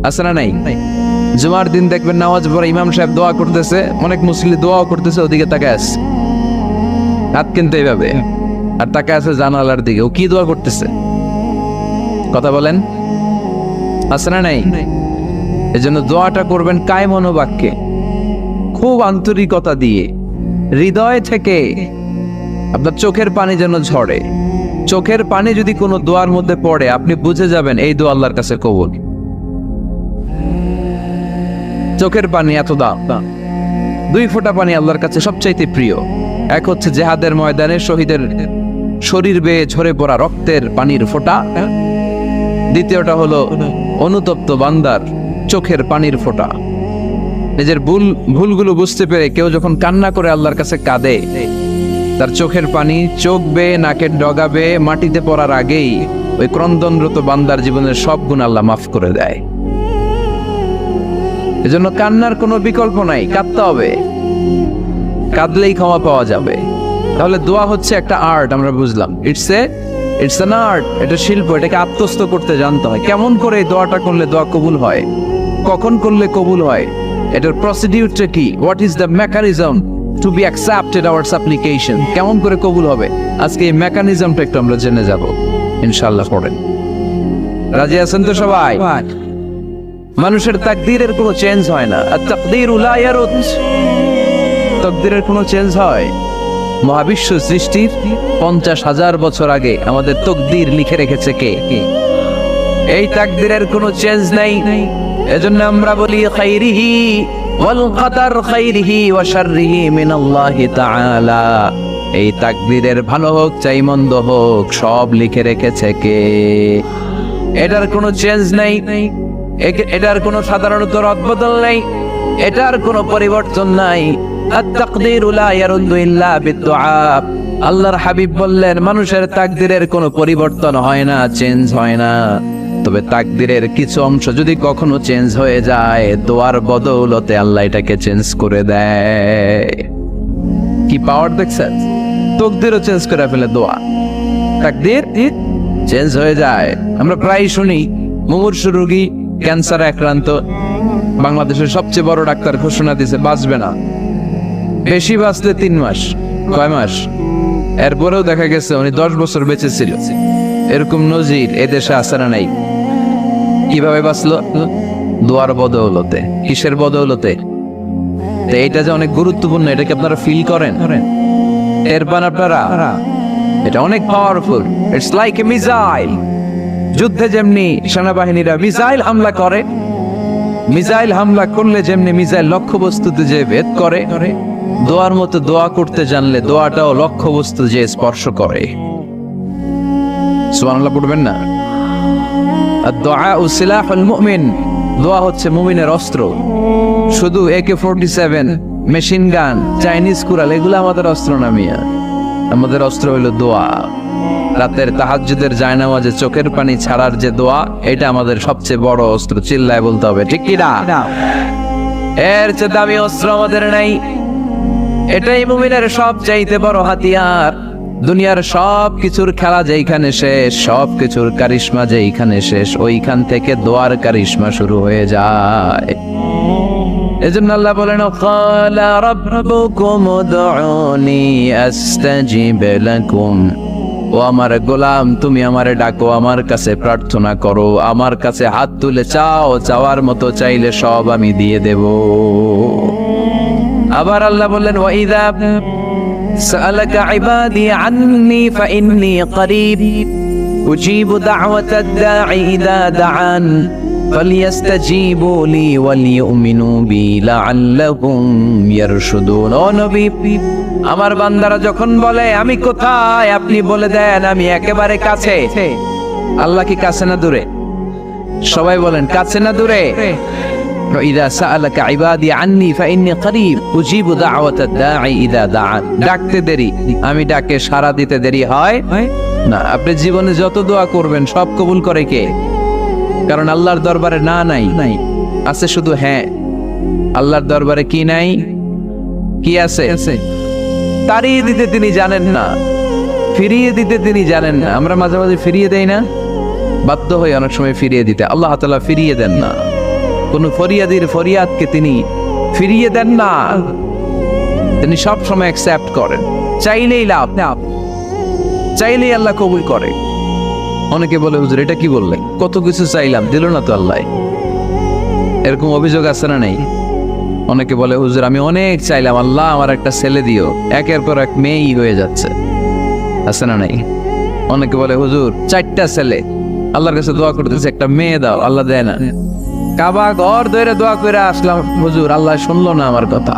আছে না? নাই। জুমার দিন দেখবেন নামাজ পড়ে ইমাম সাহেব দোয়া করতেছে, অনেক মুসল্লি দোয়াও করতেছে, ওদিকে তাকায় আছে, হাত কিন্তু এইভাবে, আর তাকায় আছে জানালার দিকে। ও কি দোয়া করতেছে? কথা বলেন, আছে না? নাই। এজন্য দোয়াটা করবেন কায় মনোবাক্যে, খুব আন্তরিকতা দিয়ে, হৃদয় থেকে। আপনার চোখের পানি যেন ঝরে। চোখের পানি যদি কোনো দোয়ার মধ্যে পড়ে, আপনি বুঝে যাবেন এই দোয়া আল্লাহর কাছে কবুল। চোখের পানি এত দাম। দুই ফোঁটা পানি আল্লাহর কাছে সবচাইতে প্রিয়। এক হচ্ছে জিহাদের ময়দানে শহীদের শরীর বেয়ে ঝরে পড়া রক্তের পানির ফোঁটা, দ্বিতীয়টা হলো অনুতপ্ত বান্দার চোখের পানির ফোঁটা। নিজের ভুলগুলো বুঝতে পেরে কেউ যখন কান্না করে আল্লাহর কাছে কাঁদে, তার চোখের পানি চোখ বেয়ে নাকের ডগা বেয়ে মাটিতে পড়ার আগেই ওই ক্রন্দনরত বান্দার জীবনের সব গুণ আল্লাহ মাফ করে দেয়। এজন্য কান্নার কোনো বিকল্প নাই, কাঁদতে হবে, কাঁদলেই ক্ষমা পাওয়া যাবে। তাহলে দোয়া হচ্ছে একটা আর্ট, আমরা বুঝলাম। ইটস অ্যান আর্ট, এটা শিল্প। এটাকে আত্মস্থ করতে জানতে হয়। কেমন করে এই দোয়াটা করলে দোয়া কবুল হয়, কখন করলে কবুল হয়, এটার প্রসিডিউরটা কি, what is the mechanism two be accepted hour সাপ্লিকেশন, কেমন করে কবুল হবে, আজকে এই মেকানিজমটা একটু আমরা জেনে যাব ইনশাআল্লাহ। পড়েন, রাজি আছেন তো সবাই? মানুষের তাকদীরের কোনো চেঞ্জ হয় না। আত-তাকদীরু লা ইয়ারুদ, তাকদীরের কোনো চেঞ্জ হয়? মহাবিশ্ব সৃষ্টির 50,000 বছর আগে আমাদের তাকদীর লিখে রেখেছে কে? এই তাকদীরের কোনো চেঞ্জ নাই। এজন্য আমরা বলি খাইরিহি ওয়াল কদর, খাইরিহি ওয়া শাররিহি মিনাল্লাহি তাআলা। এই তাকদীরের ভালো হোক চাই মন্দ হোক, সব লিখে রেখেছে কে? এটার কোনো চেঞ্জ নাই, এটার কোনো সাধারণত রদবদল নাই, এটার কোনো পরিবর্তন নাই। আত-তাকদীরু লা ইয়ারুদ্দু ইল্লা বিদ-দুআ। আল্লাহর হাবিব বললেন, মানুষের তাকদীরের কোনো পরিবর্তন হয় না, চেঞ্জ হয় না। তবে তাকদীরের কিছু অংশ যদি কখনো চেঞ্জ হয়ে যায়, দোয়ার বদৌলতে আল্লাহ এটাকে চেঞ্জ করে দেয়। কি পাওয়ার দেখছেন? তাকদীরও চেঞ্জ করে ফেলে দোয়া, তাকদীর চেঞ্জ হয়ে যায়। আমরা প্রায় শুনি মুমূর্ষু রোগী, ক্যান্সারে আক্রান্ত, বাংলাদেশের সবচেয়ে বড় ডাক্তার ঘোষণা দিয়েছে বাঁচবে না, বেশি বাঁচলে 3 মাস। কয় মাস? এরপরেও দেখা গেছে উনি 10 বছর বেঁচে ছিল। এরকম নজির এদেশে আছে না নাই? কিভাবে বাঁচলো? দোয়ার বদৌলতে। কিসের বদৌলতে? তো এটা যে অনেক গুরুত্বপূর্ণ, এটা কি আপনারা ফিল করেন? এর পান আপনারা? এটা অনেক powerful. It's like a missile. যুদ্ধে যেমনি সেনাবাহিনীরা মিসাইল হামলা করে, মিসাইল হামলা করলে যেমনি মিসাইল লক্ষ্যবস্তুতে যে ভেদ করে, দোয়ার মতো দোয়া করতে জানলে দোয়াটাও লক্ষ্যবস্তু যে স্পর্শ করে। সুবহানাল্লাহ পড়বেন না? আদ-দুআউ সিলাহুল মুমিন। দোয়া হচ্ছে মুমিনের অস্ত্র। শুধু AK-47, মেশিন গান, চাইনিজ কুড়াল এগুলো আমাদের অস্ত্র না মিয়া। আমাদের অস্ত্র হইল দোয়া। রাতের তাহাজ্জুদের জায়নামাজে চোখের পানি ছাড়ার যে দোয়া, এটা আমাদের সবচেয়ে বড় অস্ত্র। চিল্লায় বলতে হবে, ঠিক কি না? এর চেয়ে দামি অস্ত্র আমাদের নাই। এটাই মুমিনের সবচাইতে বড় হাতিয়ার। দুনিয়ার সব কিছুর খেলা যেইখানে শেষ, সব কিছুর কারিশমা যেইখানে শেষ, ওইখান থেকে দোয়ার কারিশমা শুরু হয়ে যায়। এজন্য আল্লাহ বলেন, ক্বালা রাব্বুকুম উদউনি আস্তাজিব লাকুম। ও আমার গোলাম, তুমি আমারে ডাকো, আমার কাছে প্রার্থনা করো, আমার কাছে হাত তুলে চাও, চাওয়ার মতো চাইলে সব আমি দিয়ে দেব। আবার আল্লাহ বললেন, ওয়া ইযা সাআলাকা ইবাদি আন্নী ফাইন্নী করিব উজিবু দাওয়াতাদ দাঈ ইযা দাআন ফালইস্তাজিবু লি ওয়ালিউমিনু বি লাআল্লাহুম ইয়ারশুদুন। ও নবী, আমার বান্দারা যখন বলে আমি কোথায়, আপনি বলে দেন আমি একেবারে কাছে। আল্লাহ কি কাছে না দূরে? সবাই বলেন, কাছে না দূরে? ইযা সাআলাকা ইবাদি আন্নী ফাইন্নী করিব উজিবু দাওয়াতাদ দাঈ ইযা দাআন। ডাকতে দেরি, আমি ডাকে সাড়া দিতে দেরি হয় না। আপনি জীবনে যত দোয়া করবেন সব কবুল করে কে? কারণ আল্লাহর দরবারে না নাই, আছে শুধু হ্যাঁ। আল্লাহর দরবারে কি নাই? কি আছে? তাড়িয়ে দিতে তিনি জানেন না, ফিরিয়ে দিতে তিনি জানেন না। আমরা মাঝে মাঝে ফিরিয়ে দেই না, বাধ্য হয়ে অনেক সময় ফিরিয়ে দিতে। আল্লাহ তাআলা ফিরিয়ে দেন না। কোন ফরিয়াদির ফরিয়াদকে তিনি ফিরিয়ে দেন না, তিনি সব সময় অ্যাকসেপ্ট করেন। চাইলেই লাভ, চাইলেই আল্লাহ কবুল করে। অনেকে বলে, হুজুর এটা কি বললেন? কত কিছু চাইলাম, দিল না তো আল্লাহ। এরকম অভিযোগ আছে না নাই? অনেকে বলে, হুজুর আমি অনেক চাইলাম, আল্লাহ আমার একটা ছেলে দিও, একের পর এক মেয়েই হয়ে যাচ্ছে। আছে না নাই? অনেকে বলে, হুজুর 4টা ছেলে, আল্লাহর কাছে দোয়া করতেছে একটা মেয়ে দাও, আল্লাহ দেয় না। কাবা ঘর ধরে দোয়া করে আসলাম, হুজুর আল্লাহ শুনলো না আমার কথা।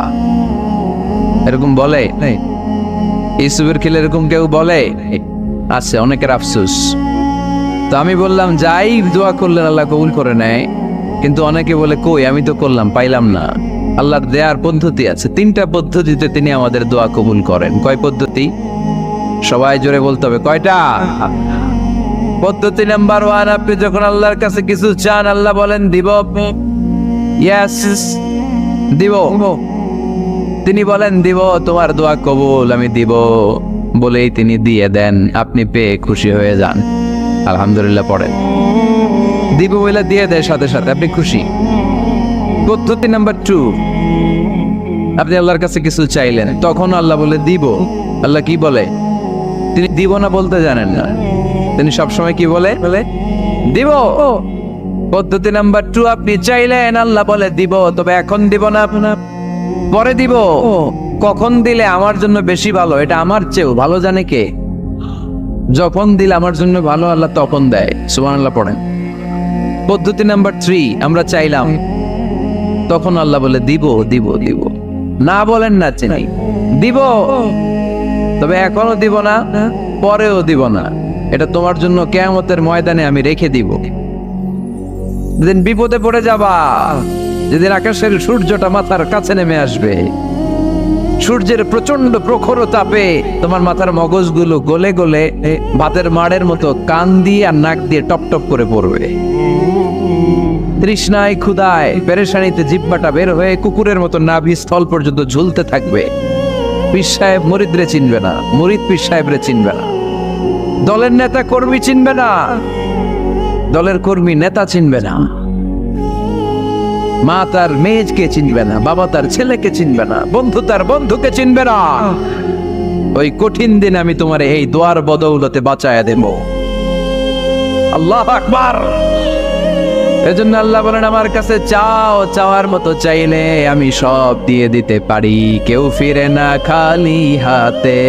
এরকম বলে? ইউসুফের খিলে এরকম কেউ বলে? আছে, অনেকের আফসোস। তো আমি বললাম, যাই দোয়া করলেন আল্লাহ কবুল করে নেয়, কিন্তু অনেকে বলে কই আমি তো করলাম পাইলাম না। আল্লাহর দেয়ার পদ্ধতি আছে, 3টা পদ্ধতিতে তিনি আমাদের দোয়া কবুল করেন। কয় পদ্ধতি? সবাই জোরে বলতে হবে, কয়টা? পদ্ধতি নাম্বার 1, আপনি যখন আল্লাহর কাছে কিছু চান আল্লাহ বলেন দিব, ইয়েস দিব। তিনি বলেন দিব, তোমার দোয়া কবুল, আমি দিব বলেই তিনি দিয়ে দেন। আপনি পেয়ে খুশি হয়ে যান, আলহামদুলিল্লাহ পড়েন। দিব বলে দিয়ে দেয় সাথে সাথে, আপনি খুশি। পদ্ধতি নাম্বার 2, আপনি আল্লাহর কাছে কিছু চাইলেন, তখন আল্লাহ বলে দিব। আল্লাহ কি বলে? তিনি দিব না বলতে জানেন না, তিনি সবসময় কি বলে? দিব। পদ্ধতি নাম্বার 2, আপনি চাইলেন, আল্লাহ বলে দিব, তবে এখন দিব না, পরে দিব। কখন দিলে আমার জন্য বেশি ভালো, এটা আমার চেয়েও ভালো জানে কে? যখন দিলে আমার জন্য ভালো আল্লাহ তখন দেয়। সুবহানাল্লাহ পড়েন। পদ্ধতি নাম্বার 3, আমরা চাইলাম, তখন আল্লাহ বলে দিব দিব দিব। না বলেন না, চিনি দিব, তবে এখনো দিব না, পরেও দিব না। এটা তোমার জন্য কিয়ামতের ময়দানে আমি রেখে দিব। যেদিন বিপদে পড়ে যাবা, যেদিন আকাশের সূর্যটা মাথার কাছে নেমে আসবে, সূর্যের প্রচন্ড প্রখর তাপে তোমার মাথার মগজগুলো গলে গলে ভাতের মাড়ের মতো কান দিয়ে আর নাক দিয়ে টপ টপ করে পড়বে। তৃষ্ণায় ক্ষুধায় পেরেশানিতে জিহ্বাটা বের হয়ে কুকুরের মতো নাভি স্থল পর্যন্ত ঝুলতে থাকবে। পীর সাহেব মুরিদরে চিনবে না, মুরিদ পীর সাহেবরে চিনবে না, দলের নেতা কর্মী চিনবে না, দলের কর্মী নেতা চিনবে না, মা তার মেয়েকে চিনবে না, বাবা তার ছেলেকে চিনবে না, বন্ধু তার বন্ধুকে চিনবে না। ওই কঠিন দিন আমি তোমার এই দোয়ার বদৌলতে বাঁচায়া দেব। আল্লাহু আকবার। এজন্য আল্লাহ বলেন আমার কাছে চাও, চাওয়ার মতো চাইলে আমি সব দিয়ে দিতে পারি। কেউ ফিরে না খালি হাতে,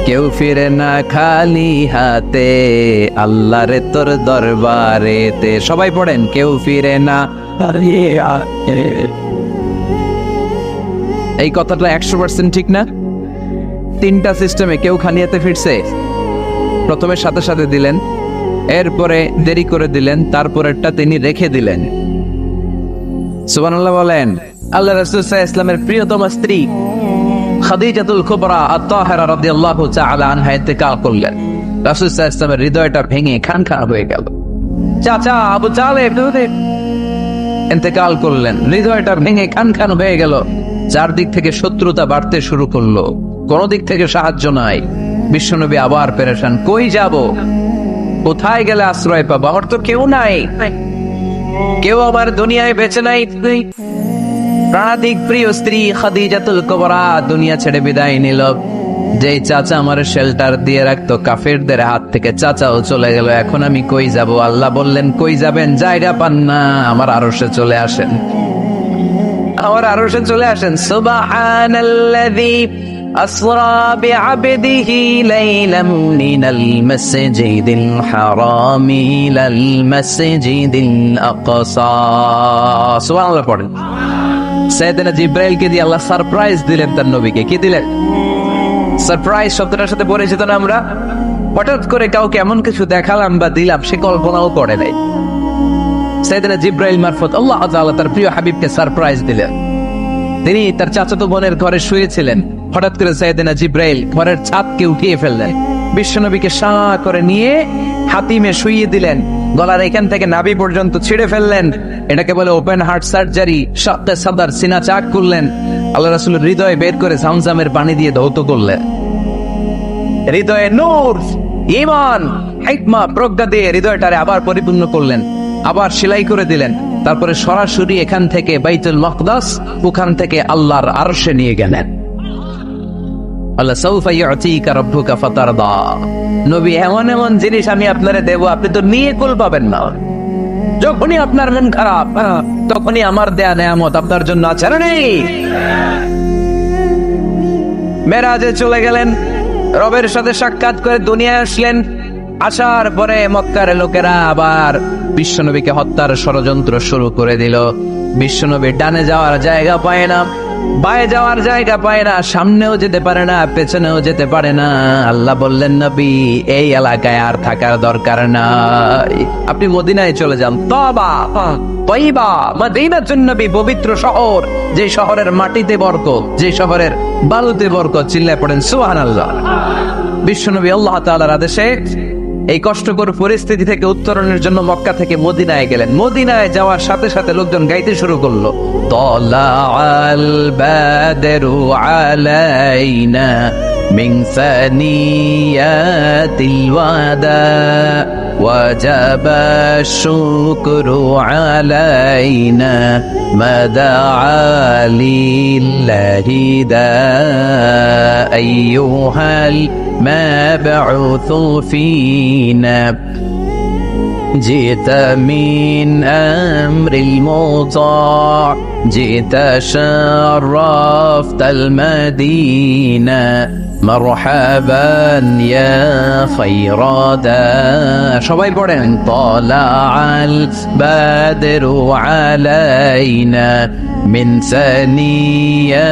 কেউ ফিরে না খালি হাতে, আল্লাহরে তোর দরবারেতে। সবাই পড়েন, কেউ ফিরে না খালি হাতে। এই কথাটা 100% ঠিক না? তিনটা সিস্টেমে কেউ খালি হাতে ফিরছে? প্রথমে সাথে সাথে দিলেন, এরপরে দেরি করে দিলেন, তারপরেরটা তিনি রেখে দিলেন। সুবহানাল্লাহ বলেন। আল্লাহ রাসূল সাল্লাল্লাহু আলাইহি ওয়াসাল্লামের প্রিয়তম স্ত্রী খাদিজাতুল কুবরা আত-তাহিরা রাদিয়াল্লাহু তাআলা আনহা ইন্তেকাল করলেন। রাসূল সাল্লাল্লাহু আলাইহি ওয়াসাল্লামের হৃদয়টা ভেঙে খান খান হয়ে গেল। চাচা আবু তালেব ইন্তেকাল করলেন, হৃদয়টা ভেঙে খান খান হয়ে গেল। চারদিক থেকে শত্রুতা বাড়তে শুরু করলো, কোন দিক থেকে সাহায্য নাই। বিশ্বনবী আবার পেরেশান, কই যাব, কোথায় গেলে আশ্রয় পাবো? আমার তো কেউ নাই, কেউ আমার দুনিয়ায় বেঁচে নাই। প্রাণাধিক প্রিয় স্ত্রী খাদিজাতুল কুবরা দুনিয়া ছেড়ে বিদায় নিল। যেই চাচা আমার শেল্টার দিয়ে রাখতো কাফেরদের হাত থেকে, চাচাও চলে গেল। এখন আমি কই যাব? আল্লাহ বললেন, কই যাবেন? জায়গা পান না, আমার আরশে চলে আসেন, আমার আরশে চলে আসেন। সুবহানাল্লাযী আসরা বিআবদিহি লাইলাম মিনাল মাসজিদিল হারাম ইলাল মাসজিদিল আকসা। সুবহানাল্লাহ পড়েন। সাইয়েদনা জিবরাইলকে দিয়ে আল্লাহ সারপ্রাইজ দিলেন তার নবীকে। কি দিলেন? সারপ্রাইজ শব্দটার সাথে পরিচিত না আমরা? হঠাৎ করে কাউকে এমন কিছু দেখালাম বা দিলাম সে কল্পনাও করে নাই। সাইয়েদনা জিবরাইল মারফত আল্লাহ তাআলা তার প্রিয় হাবিবকে সারপ্রাইজ দিলেন। তিনি তার চাচাতো বোনের ঘরে শুয়েছিলেন, হঠাৎ করে সাইয়েদনা জিবরাইল ঘরের ছাদকে উঠিয়ে ফেললেন, বিশ্বনবীকে সাঁ করে নিয়ে হাতিমে শুইয়ে দিলেন, গলার এখান থেকে নাভি পর্যন্ত ছিঁড়ে ফেললেন। এটাকে বলে ওপেন হার্ট সার্জারি। শাক্কে সাদার, সিনা চাক করলেন। আল্লাহ রাসূলের হৃদয় বের করে জামজামের পানি দিয়ে ধৌত করলেন। হৃদয়ে নূর, ঈমান, হিকমা, প্রজ্ঞা দিয়ে হৃদয়টারে আবার পরিপূর্ণ করলেন, আবার সেলাই করে দিলেন। তারপরে সরাসরি এখান থেকে বাইতুল মাকদাস, ওখান থেকে আল্লাহর আরশে নিয়ে গেলেন। আল্লাহ সাউফা ইউতিকা রাব্বুকা ফাতারদা। নবী, এমন এমন জিনিস আমি আপনারে দেব, আপনি তো নিয়ে কুল পাবেন না। যখনই আপনার মন খারাপ, তখনই আমার দেয়া নেয়ামত আপনার জন্য আছে না নেই? মেরাজে চলে গেলেন, রবের সাথে সাক্ষাৎ করে দুনিয়ায় আসলেন। আসার পরে মক্কার লোকেরা আবার বিশ্বনবীকে হত্যার ষড়যন্ত্র শুরু করে দিল। বিশ্বনবী ডানে যাওয়ার জায়গা পায় না, বায়ে যাওয়ার জায়গা পায় না, সামনেও যেতে পারে না, পেছনেও যেতে পারে না। আল্লাহ বললেন, নবী এই এলাকায় আর থাকার দরকার নাই, আপনি মদিনায় চলে যান। তওবা, তয়বা, মদিনাতুন নবী, পবিত্র শহর, যে শহরের মাটিতে বরকত, যে শহরের বালুতে বরকত। চিল্লায় পড়েন সুবহানাল্লাহ। বিশ্বনবী আল্লাহ তাআলার আদেশে এই কষ্টকর পরিস্থিতি থেকে উত্তরণের জন্য মক্কা থেকে মদিনায় গেলেন। মদিনায় যাওয়ার সাথে সাথে লোকজন গাইতে শুরু করলো, তালাআল বাদরু আলাইনা মিন সানিয়াতিল ওয়াদা ওয়াজাবা শুকরু আলাইনা মাদাআ লিল্লাহি দা আইয়ুহাল مبعوث فينا جئت من أمر المطاع جئت شرفت المدينة مرحبا يا خير دا সবাই পড়েন طلع البدر علينا من ثنيات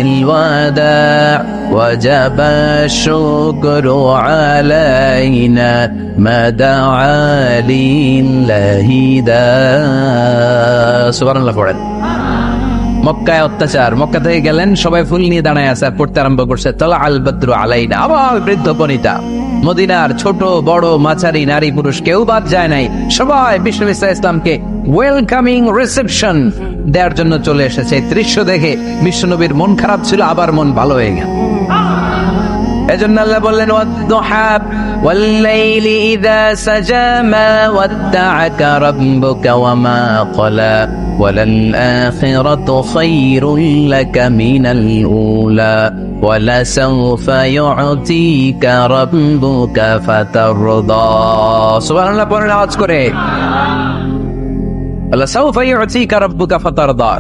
الوداع وجب الشكر علينا ما دعا لله دا সুবহানাল্লাহ পড়েন। মক্কায় অত্যাচার, মক্কা থেকে গেলেন, সবাই ফুল নিয়ে দাঁড়ায় আছে, পড়তে আরম্ভ করছে তালা আল বদরু আলাইনা। আবার বৃদ্ধ বনিতা, মদিনার ছোট বড় মাঝারি নারী পুরুষ কেউ বাদ যায় নাই, সবাই বিশ্বনবী সাল্লাল্লাহু আলাইহি ওয়াসাল্লামকে ওয়েলকামিং রিসেপশন দেওয়ার জন্য চলে এসেছে। দৃশ্য দেখে বিশ্বনবীর মন খারাপ ছিল, আবার মন ভালো হয়ে গেল। এজন্য আল্লাহ বললেন ওয়াদ-দুহা ওয়াল-লাইলি ইযা সাজা মা ওয়াদ্দা'আকা রাব্বুকা ওয়া মা ক্বালা ওয়ালাল-আখিরাতু খায়রুল লাকা মিনাল উলা ওয়ালাসাউফা ইউ'তিকা রাব্বুকা ফাতারদা। সুবহানাল্লাহ পড়েন আওয়াজ করে। ওয়ালাসাউফা ইউ'তিকা রাব্বুকা ফাতারদা।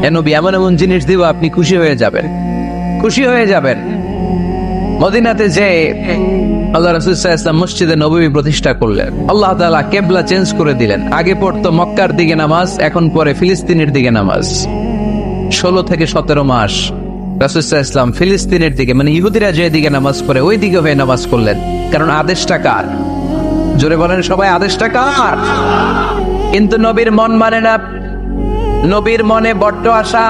এ নবী, এমন এমন জিনিস দিব আপনি খুশি হয়ে যাবেন, খুশি হয়ে যাবেন। মদিনাতে যে আল্লাহ রাসূল সাল্লাল্লাহু আলাইহি ওয়াসাল্লাম মসজিদে নববী প্রতিষ্ঠা করলেন, আল্লাহ তাআলা কিবলা চেঞ্জ করে দিলেন। আগে পড়তো মক্কার দিকে নামাজ, এখন পড়ে ফিলিস্তিনের দিকে নামাজ। 16 থেকে 17 মাস রাসূল সাল্লাল্লাহু আলাইহি ওয়াসাল্লাম ফিলিস্তিনের দিকে, মানে ইহুদিরা যে দিকে নামাজ পড়ে ওই দিকে হয়ে নামাজ করলেন। কারণ আদেশটা কার? জোরে বলেন সবাই, আদেশটা কার? কিন্তু নবীর মন মানে না। নবীর মনে বড্ড আশা,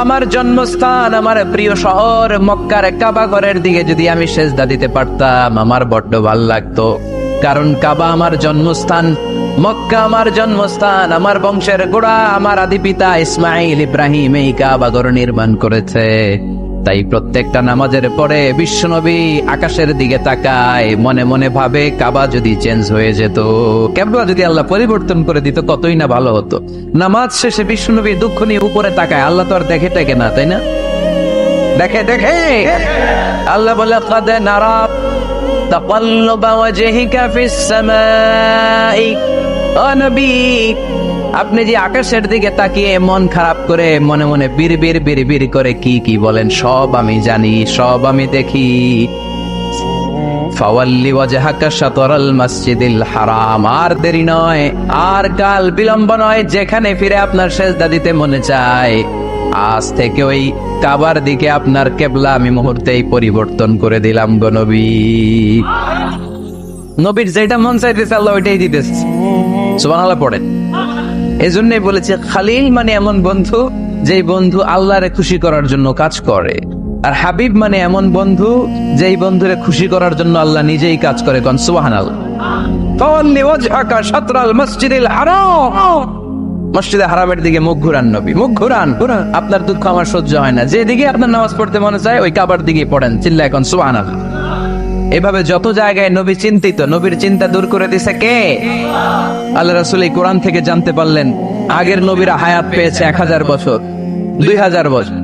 আমার জন্মস্থান, আমার প্রিয় শহর মক্কার কাবা ঘরের দিকে যদি আমি সেজদা দিতে পারতাম আমার বড্ড ভালো লাগতো। কারণ কাবা আমার জন্মস্থান, মক্কা আমার জন্মস্থান, আমার বংশের গোড়া, আমার আদি পিতা ইসমাইল ইব্রাহিম এই কাবা ঘর নির্মাণ করেছে। তাই প্রত্যেকটা নামাজের পরে বিশ্বনবী আকাশের দিকে তাকায়, মনে মনে ভাবে কাবা যদি চেঞ্জ হয়ে যেত, কিবলা যদি আল্লাহ পরিবর্তন করে দিত কতই না ভালো হতো। নামাজ শেষে বিশ্বনবী দুঃখ নিয়ে উপরে তাকায়, আল্লাহ তো আর দেখে টেকে না, তাই না? দেখে দেখে আল্লাহ বলে কাদ নারা তাকাল্লুবা ওয়াজহিকা ফিস সামাই। ও নবী, আপনি যে আকাশের দিকে তাকিয়ে মন খারাপ করে মনে মনে বিড়বিড় করে কি কি বলেন সব আমি জানি, সব আমি দেখি। ফাওয়াল্লি ওয়াজহাকা শাতরাল মসজিদিল হারাম। আর দেরি নয়, আর কাল বিলম্ব নয়, যেখানে ফিরে আপনার সেজদা দিতে মনে চায় আজ থেকে ওই কাবার দিকে আপনার কিবলা আমি মুহূর্তেই পরিবর্তন করে দিলাম গো নবী। নবীর যেটা মন চাইতেছে আল্লাহ ওইটাই দিতেছে। সুবহানাল্লাহ পড়েন। এজন্যই বলেছে খালিল মানে এমন বন্ধু যেই বন্ধু আল্লাহরে খুশি করার জন্য কাজ করে, আর হাবিব মানে এমন বন্ধু যেই বন্ধুরে খুশি করার জন্য আল্লাহ নিজেই কাজ করে। কোন সুবহানাল্লাহ। ফাওয়াল্লি ওয়াজহাকা শাতরাল মসজিদিল হারাম। মসজিদে হারামের দিকে মুখ ঘুরান নবী, মুখ ঘুরান। আপনার দুঃখ আমার সহ্য হয় না, যেদিকে আপনার নামাজ পড়তে মনে চায় ওই কাবার দিকে পড়েন, চিল্লায় এখন সুবহানাল্লাহ। এভাবে যত জায়গায় নবী চিন্তিত, নবীর চিন্তা দূর করে দিছে কে? আল্লাহ রাসূল এই কোরআন থেকে জানতে পারলেন আগের নবীরা হায়াত পেয়েছে 1000 বছর, 2000 বছর।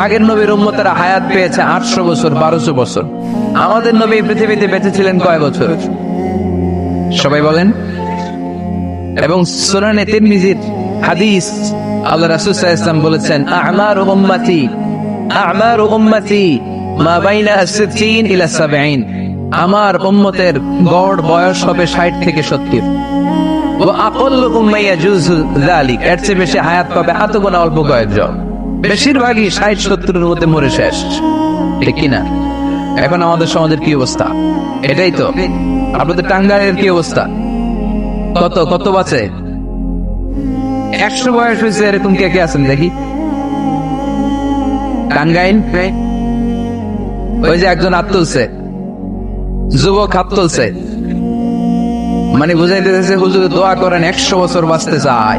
আগের নবীর উম্মতেরা হায়াত পেয়েছে 800 বছর, 1200 বছর। আমাদের নবী পৃথিবীতে বেঁচে ছিলেন কয় বছর? সবাই বলেন। এবং সুনানে তিরমিজির হাদিস, আল্লাহ রাসূল সাল্লাল্লাহু আলাইহি ওয়াসাল্লাম বলেছেন আমারু উম্মতি মা বাইনা 60 ইলা 70। আমার উম্মতের গড় বয়স হবে 60 থেকে 70। ওয়া আকাল্লুহুম মা ইয়াজুজু যালিক, এর চেয়ে বেশি হায়াত পাবে আতগুনা অল্প কয়েকজন। বেশিরভাগই 60-70 এর মধ্যে মরে শেষ, ঠিক কি না? এখন আমাদের সমাজের কি অবস্থা? এটাই তো। আপনাদের টাঙ্গাইলের কি অবস্থা? কত বাঁচে? 100 বয়স হয়েছে এরকম কে কে আছেন দেখি? টাঙ্গাইল ওই যে একজন হাত তুলছে, যুবক হাত তুলছে, মানে বুঝাইতেছে হুজুর দোয়া করেন 100 বছর বাঁচতে চাই।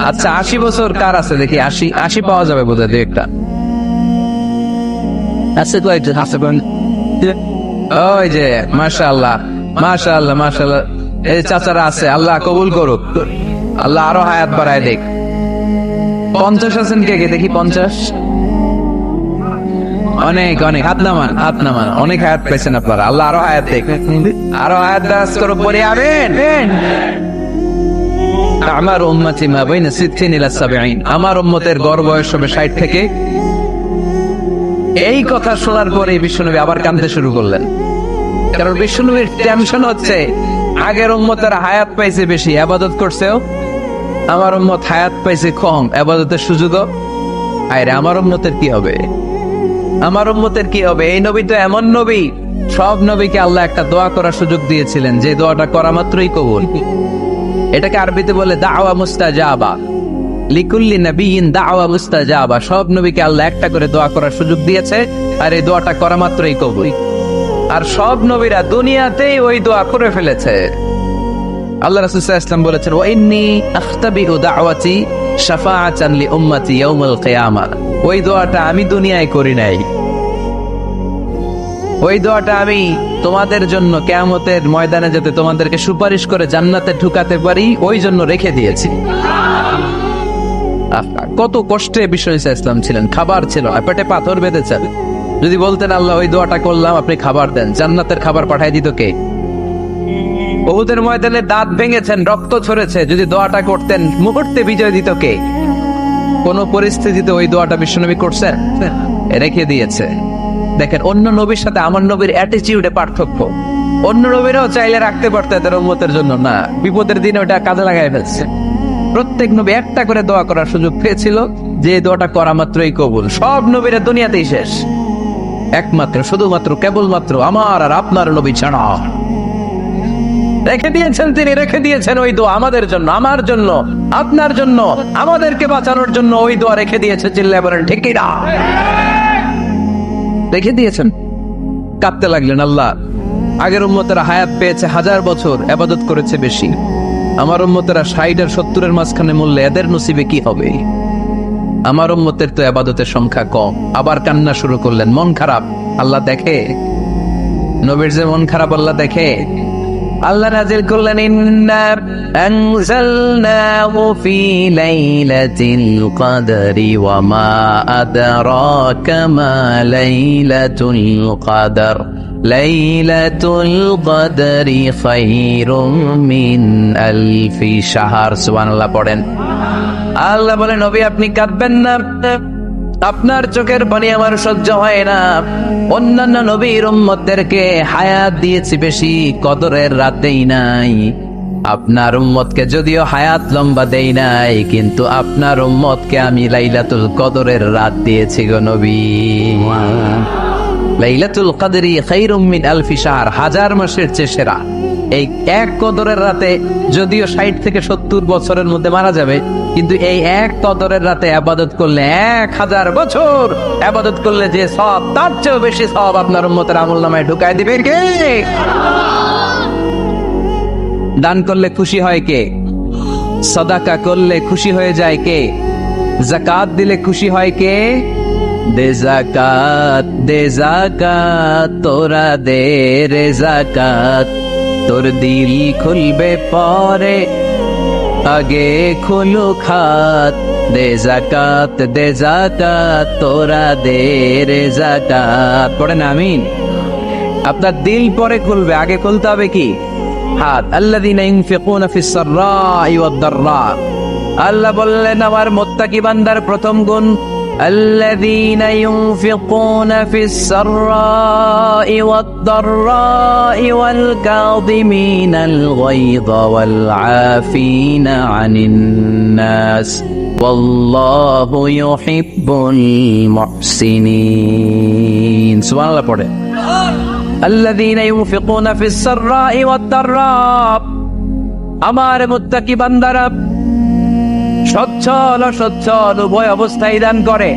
আচ্ছা 80 বছর কার আছে দেখি? 80 পাওয়া যাবে বোধহয় দু একটা আছে, কয়েকজন আছে। ওই যে মাশাআল্লাহ মাশাআল্লাহ মাশাআল্লাহ, এই চাচারা আছে, আল্লাহ কবুল করুক, আল্লাহ আরো হায়াত বাড়ায় দেখ। 50 আছেন কে কে দেখি? 50? অনেক অনেক, হাত নামান, অনেক হায়াত পেয়েছেন আপনারা, আল্লাহ আরো হায়াত দেখ, আরো হায়াত দাস করো পরে আবেন। আমার উম্মতি মা বাইনা 60 ইলা 70, আমার উম্মতের গড় বয়স হবে 60 থেকে। এই কথা শোনার পরে বিশ্বনবী আবার কাঁদতে শুরু করলেন। কারণ বিশ্বনবীর টেনশন হচ্ছে আগের উম্মতের হায়াত পাইছে বেশি, ইবাদত করছেও, আমার উম্মত হায়াত পাইছে কম, ইবাদতের সুযোগও। আরে আমার উম্মতের কি হবে? আমার উম্মতের কি হবে? এই নবী তো এমন নবী, সব নবীকে আল্লাহ একটা দোয়া করার সুযোগ দিয়েছিলেন, যে দোয়াটা করা মাত্রই কবুল। এটাকে আরবিতে বলে দাওয়া মুস্তাজাবা। লিকুল্লি নবিয়িন দাওয়া মুস্তাজাবা। সব নবীকে আল্লাহ একটা করে দোয়া করার সুযোগ দিয়েছে, আর এই দোয়াটা করা মাত্রই কবুল। আর সব নবীরা দুনিয়াতেই ওই দোয়া করে ফেলেছে। আল্লাহ রাসূল সাল্লাল্লাহু আলাইহি ওয়াসাল্লাম বলেছেন ওয়া ইন্নী আখতাবিউ দাওয়াতি শাফাআতান লি উম্মতি ইয়াউমুল কিয়ামাহ। ওই দোয়াটা আমি দুনিয়ায় করি নাই, ওই দোয়াটা আমি তোমাদের জন্য কিয়ামতের ময়দানে যাতে তোমাদেরকে সুপারিশ করে জান্নাতে ঢুকাতে পারি ওই জন্য রেখে দিয়েছি। কত কষ্টে বিশ্ব ইসলাম ছিলেন, খাবার ছিল না, পেটে পাথর বেঁধেছেন। যদি বলতেন আল্লাহ ওই দোয়াটা করলাম, আপনি খাবার দেন, জান্নাতের খাবার পাঠাই দিত কে? উহুদের ময়দানে দাঁত ভেঙেছেন, রক্ত ঝরেছে, যদি দোয়াটা করতেন মুহূর্তে বিজয় দিত কে? কোন পরিস্থিতিতে ওই দোয়াটা বিশ্বনবী করছেন? রেখে দিয়েছে। দেখেন, অন্য নবীর সাথে আমার নবীর অ্যাটিটিউডে পার্থক্য। অন্য নবীরাও চাইলে রাখতে পারতো এদের উম্মতের জন্য, না, বিপদের দিনে ওটা কাজে লাগাই ফেলছে। প্রত্যেক নবী একটা করে দোয়া করার সুযোগ পেয়েছিল, যে দোয়াটা করা মাত্রই কবুল। সব নবীরা দুনিয়াতেই শেষ, একমাত্র শুধুমাত্র কেবলমাত্র আমার আর আপনার নবী ছাড়া রেখে দিয়েছেন তিনি, রেখে দিয়েছেন ওই দোয়া আমাদের জন্য, আমার জন্য, আপনার জন্য, আমাদেরকে বাঁচানোর জন্য ওই দোয়া রেখে দিয়েছে। চিল্লায় বলেন ঠিক না? রেখে দিয়েছেন। কাঁদতে লাগলেন, আল্লাহ আগের উম্মতেরা হায়াত পেয়েছে 1000 বছর, ইবাদত করেছে বেশি, আমার উম্মতেরা 60 আর 70-এর মাঝখানে মরলে এদের নসিবে কি হবে? আমার উম্মতের তো ইবাদতের সংখ্যা কম। আবার কান্না শুরু করলেন, মন খারাপ। আল্লাহ দেখে, নবীর যে মন খারাপ আল্লাহ দেখে। আল্লাহ নাযিল করলেন, ইন্না আনজালনাহু ফি লাইলাতিল কদরি ওয়া মা আদরাকা মা লাইলাতুল কদর লাইলাতুল কদরি খায়রুম মিন আলফি শাহর। সুবহানাল্লাহ পড়েন। আল্লাহ বলেন, নবী আপনি কাঁদবেন না, আপনার চোখের পানি আমার সহ্য হয় না। অন্যান্য নবীর উম্মতদেরকে হায়াত দিয়েছি বেশি, কদরের রাত দেই নাই। আপনার উম্মতকে যদিও হায়াত লম্বা দেই নাই, কিন্তু আপনার উম্মতকে আমি লাইলাতুল কদরের রাত দিয়েছি গো নবী। লাইলাতুল কদরি খায়রুম মিন আলফি শাহর, 1000 মাসের চেয়ে সেরা। এই এক কদরের রাতে যদিও 60 থেকে 70 বছরের মধ্যে মারা যাবে, কিন্তু এই এক কদরের রাতে ইবাদত করলে 1000 বছর ইবাদত করলে যে সওয়াব, তার চেয়েও বেশি সওয়াব আপনার উম্মতের আমলনামায় ঢুকায় দিবে কে? দান করলে খুশি হয় কে? সাদাকা করলে খুশি হয়ে যায় কে? যাকাত দিলে খুশি হয় কে? দে যাকাত, দে যাকাত, তোরা দে রে যাকাত, তোর দিল খুলবে পরে, আগে খুলু খাত। দে যাকাত, দে যাকাত, তোরা দে রে যাকাত। পড়েন আমিন। আপনার দিল পরে খুলবে, আগে খুলতে হবে কি? হাত। আল্লাযীনা ইউনফিকুনা ফিস সাররাই ওয়াদ দাররা। আল্লাহ বললেন আমার মুত্তাকি বান্দার প্রথম গুণ, الذين ينفقون في السراء والضراء والكاظمين الغيظ والعافين عن الناس والله يحب المحسنين. سبحان الله পড়ে। الذين ينفقون في السراء والضراء, আমার মুত্তাকি বান্দারা সচ্ছল অসচ্ছল উভয় অবস্থায় দান করে।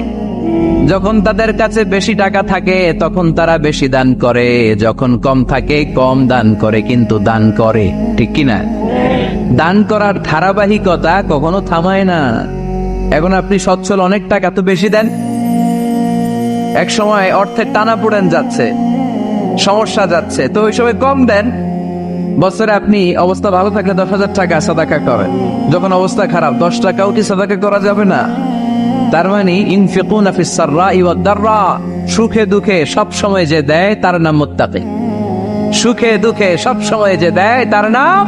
যখন তাদের কাছে বেশি টাকা থাকে তখন তারা বেশি দান করে, যখন কম থাকে কম দান করে, কিন্তু দান করে, ঠিক কিনা? দান করার ধারাবাহিকতা কখনো থামায় না। এখন আপনি সচ্ছল, অনেক টাকা তো বেশি দেন, এক সময় অর্থের টানা পড়েন যাচ্ছে, সমস্যা যাচ্ছে, তো ওই সময় কম দেন। বছরে আপনি অবস্থা ভালো থাকলে 10,000 টাকা সাদাকা করেন, যখন অবস্থা খারাপ 10 টাকাও কি সাদাকা করা যাবে না? তার মানে ইনফিকুনা ফিস সাররাই ওয়াদ দাররা, সুখে দুঃখে সব সময় যে দেয় তার নাম মুত্তাকি। সুখে দুঃখে সব সময় যে দেয় তার নাম